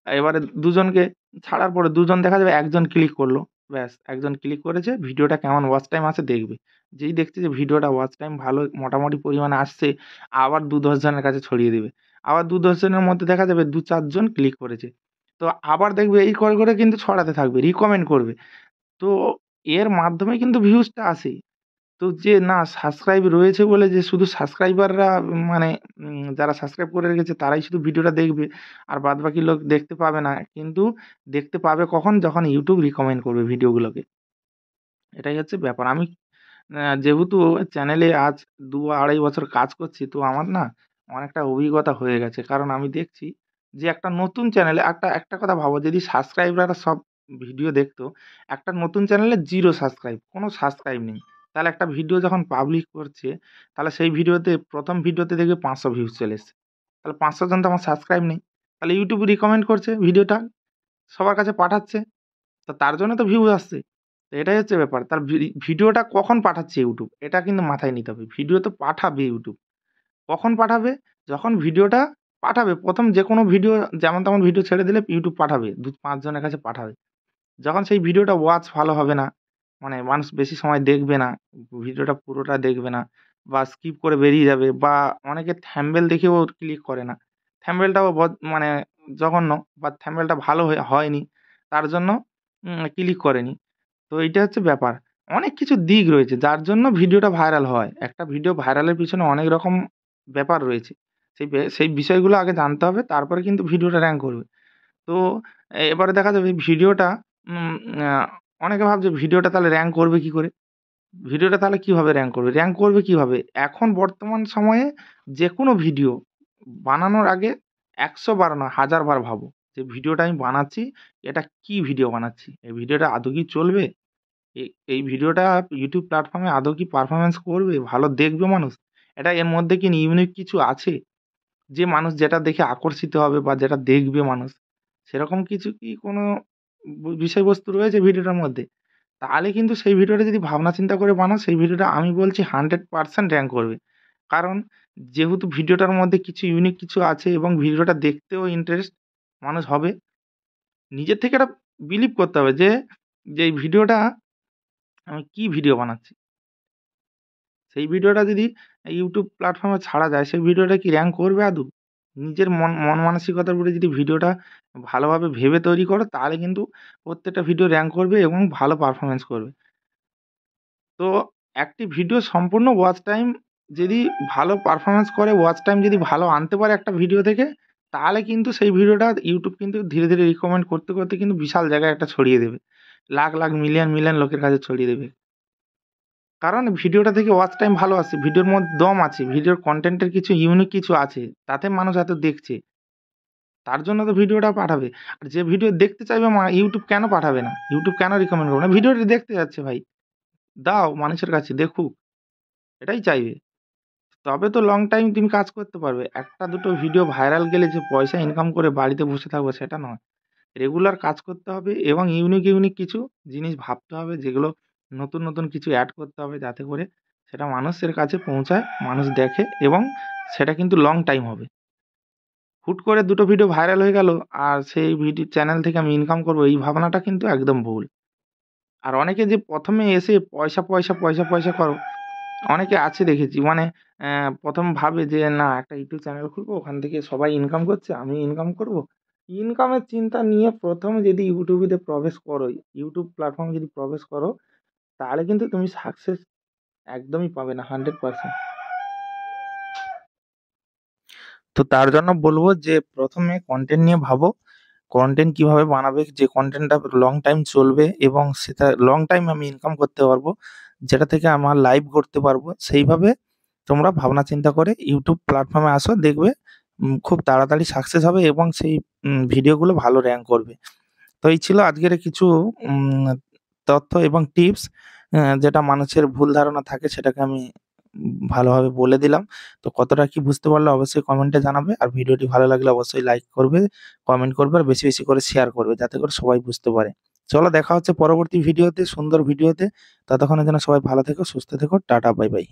এবারে দুজনকে ছাড়ার পরে দুজন দেখা যাবে একজন ক্লিক করলো, ব্যাস একজন ক্লিক করেছে, ভিডিওটা কেমন ওয়াচ টাইম আছে দেখবে। যেই দেখছে যে ভিডিওটা ওয়াচ টাইম ভালো মোটামুটি পরিমাণে আসছে, আবার ২-১০ জনের কাছে ছড়িয়ে দেবে। আবার ২-১০ জনের মধ্যে দেখা যাবে ২-৪ জন ক্লিক করেছে। তো আবার দেখবে এই করে কিন্তু ছড়াতে থাকবে, রিকমেন্ড করবে। তো এর মাধ্যমে কিন্তু ভিউজটা আসে। তো যে না সাবস্ক্রাইব রয়েছে বলে যে শুধু সাবস্ক্রাইবাররা মানে যারা সাবস্ক্রাইব করে রেখেছে তারাই শুধু ভিডিওটা দেখবে, আর বাদবাকি লোক দেখতে পাবে না। কিন্তু দেখতে পাবে কখন? যখন ইউটিউব রিকমেন্ড করবে ভিডিওগুলোকে। এটাই হচ্ছে ব্যাপার। আমি যেহেতু চ্যানেলে আজ ২-২.৫ বছর কাজ করছি, তো আমার না অনেকটা অভিজ্ঞতা হয়ে গেছে। কারণ আমি দেখছি যে একটা নতুন চ্যানেলে একটা কথা ভাবো, যদি সাবস্ক্রাইবাররা সব ভিডিও দেখতো, একটা নতুন চ্যানেলে 0 সাবস্ক্রাইব, কোনো সাবস্ক্রাইব নেই। তাহলে একটা ভিডিও যখন পাবলিক করছে, তাহলে সেই ভিডিওতে ১ম ভিডিওতে দেখবে ৫০০ ভিউজ চলে এসছে। তাহলে ৫০০ জন তো আমার সাবস্ক্রাইব নেই। তাহলে ইউটিউব রিকমেন্ড করছে ভিডিওটা, সবার কাছে পাঠাচ্ছে। তো তার জন্য তো ভিউজ আসছে। তো এটাই হচ্ছে ব্যাপার। তার ভিডিওটা কখন পাঠাচ্ছে ইউটিউব, এটা কিন্তু মাথায় নিতে হবে। ভিডিও তো পাঠাবে ইউটিউব। কখন পাঠাবে? যখন ভিডিওটা পাঠাবে। ১ম যেকোনো ভিডিও যেমন তেমন ভিডিও ছেড়ে দিলে ইউটিউব পাঠাবে। ২-৫ জনের কাছে পাঠাবে। যখন সেই ভিডিওটা ওয়াচ ভালো হবে না, মানে মানুষ বেশি সময় দেখবে না, ভিডিওটা পুরোটা দেখবে না, বা স্কিপ করে বেরিয়ে যাবে, বা অনেকে থাম্বনেল দেখেও ক্লিক করে না। থাম্বনেলটাও মানে জঘন্য, বা থাম্বনেলটা ভালো হয়নি, তার জন্য ক্লিক করেনি। তো এইটা হচ্ছে ব্যাপার। অনেক কিছু দিক রয়েছে যার জন্য ভিডিওটা ভাইরাল হয়। একটা ভিডিও ভাইরালের পিছনে অনেক রকম ব্যাপার রয়েছে। সেই বিষয়গুলো আগে জানতে হবে, তারপরে কিন্তু ভিডিওটা র‍্যাঙ্ক করবে। তো এবারে দেখা যাবে ভিডিওটা উম আ অনেকে ভাবছে ভিডিওটা তাহলে র‍্যাঙ্ক করবে কি করে? ভিডিওটা তাহলে কিভাবে র‍্যাঙ্ক করবে? র‍্যাঙ্ক করবে কিভাবে? এখন বর্তমান সময়ে যেকোনো ভিডিও বানানোর আগে ১০০ বার না ১০০০ বার ভাবো যে ভিডিওটা আমি বানাচ্ছি, এটা কি ভিডিও বানাচ্ছি? এই ভিডিওটা আদৌ কি চলবে? এই ভিডিওটা YouTube প্ল্যাটফর্মে আদৌ কি পারফরম্যান্স করবে? ভালো দেখবে মানুষ? এর মধ্যে কি ইউনিক কিছু আছে? যে মানুষ যেটা দেখে আকর্ষিত হবে বা যেটা দেখবে মানুষ, সেরকম কিছু কি কোনো বিষয়বস্তু রয়েছে ভিডিওটার মধ্যে? তাহলে কিন্তু সেই ভিডিওটা যদি ভাবনা চিন্তা করে বানাও, সেই ভিডিওটা আমি বলছি 100% র‍্যাঙ্ক করবে। কারণ যেহেতু ভিডিওটার মধ্যে কিছু ইউনিক কিছু আছে এবং ভিডিওটা দেখতেও ইন্টারেস্ট মানুষ হবে। নিজের থেকে এটা বিলিভ করতে হবে যে এই ভিডিওটা আমি কি ভিডিও বানাচ্ছি? সেই ভিডিওটা যদি YouTube প্ল্যাটফর্মে ছাড়া যায়, সেই ভিডিওটা কি র‍্যাঙ্ক করবে আদৌ? নিজের মন মানসিকতার উপরে যদি ভিডিওটা ভালোভাবে ভেবে তৈরি করো, তাহলে কিন্তু প্রত্যেকটা ভিডিও র‍্যাঙ্ক করবে এবং ভালো পারফরম্যান্স করবে। তো একটি ভিডিও সম্পূর্ণ ওয়াচ টাইম যদি ভালো পারফরম্যান্স করে, ওয়াচ টাইম যদি ভালো আনতে পারে একটা ভিডিও থেকে, তাহলে কিন্তু সেই ভিডিওটা YouTube কিন্তু ধীরে ধীরে রিকমেন্ড করতে কিন্তু বিশাল জায়গায় একটা ছড়িয়ে দেবে। লাখ লাখ মিলিয়ন লোকের কাছে ছড়িয়ে দেবে। কারণ ভিডিওটা থেকে ওয়াচ টাইম ভালো আসছে। ভিডিওর মধ্যে দম আছে। ভিডিওর কনটেন্টের কিছু ইউনিক কিছু আছে। তাতে মানুষ এত দেখছে। তার জন্য তো ভিডিওটা পাঠাবে। আর যে ভিডিও দেখতে চাইবে YouTube কেন পাঠাবে না? YouTube কেন রিকমেন্ড করবে না? ভিডিওটি দেখতে যাচ্ছে ভাই। দাও মানুষের কাছে দেখুক। এটাই চাইবে। তবে তো লং টাইম তুমি কাজ করতে পারবে। ১টা ২টো ভিডিও ভাইরাল গেলে যে পয়সা ইনকাম করে বাড়িতে বসে থাকবো সেটা নয়। রেগুলার কাজ করতে হবে এবং ইউনিক কিছু জিনিস ভাবতে হবে, যেগুলো নতুন কিছু এড করতে হবে, যাতে করে সেটা মানুষের কাছে পৌঁছায়, মানুষ দেখে এবং সেটা কিন্তু লং টাইম হবে। হুট করে ২টো ভিডিও ভাইরাল হয়ে গেল আর সেই চ্যানেল থেকে আমি ইনকাম করব, এই ভাবনাটা কিন্তু একদম ভুল। আর অনেকে যে ১ম এ এসে পয়সা করো, অনেকে আছে দেখেছি, মানে ১ম ভাবে যে না একটা YouTube চ্যানেল খুলবো, ওখান থেকে সবাই ইনকাম করছে, আমি ইনকাম করব। ইনকামের চিন্তা নিয়ে ১ম যদি YouTube তে প্রবেশ করো, YouTube প্ল্যাটফর্মে যদি প্রবেশ করো, তাহলে কিন্তু তুমি সাকসেস একদমই পাবে না 100%। তো তার জন্য বলব যে ১ম এ কনটেন্ট নিয়ে ভাবো। কনটেন্ট কিভাবে বানাবে, যে কনটেন্টটা লং টাইম চলবে এবং সেটা লং টাইম আমি ইনকাম করতে পারবো, যেটা থেকে আমার লাইভ করতে পারবো, সেইভাবে তোমরা ভাবনা চিন্তা করে YouTube প্ল্যাটফর্মে আসো, দেখবে খুব তাড়াতাড়ি সাকসেস হবে এবং সেই ভিডিওগুলো ভালো র‍্যাঙ্ক করবে। তো এই ছিল আজকের কিছু তথ্য এবং টিপস, যেটা মানুষের ভুল ধারণা থাকে সেটাকে আমি ভালোভাবে বলে দিলাম। তো কতটা কি বুঝতে পারলে অবশ্যই কমেন্টে জানাবে। আর ভিডিওটি ভালো লাগলে অবশ্যই লাইক করবে, কমেন্ট করবে আর বেশি করে শেয়ার করবে, যাতে করে সবাই বুঝতে পারে। চলো দেখা হচ্ছে পরবর্তী ভিডিওতে, সুন্দর ভিডিওতে। ততক্ষণের জন্য সবাই ভালো থেকো, সুস্থ থেকো। Tata, bye bye.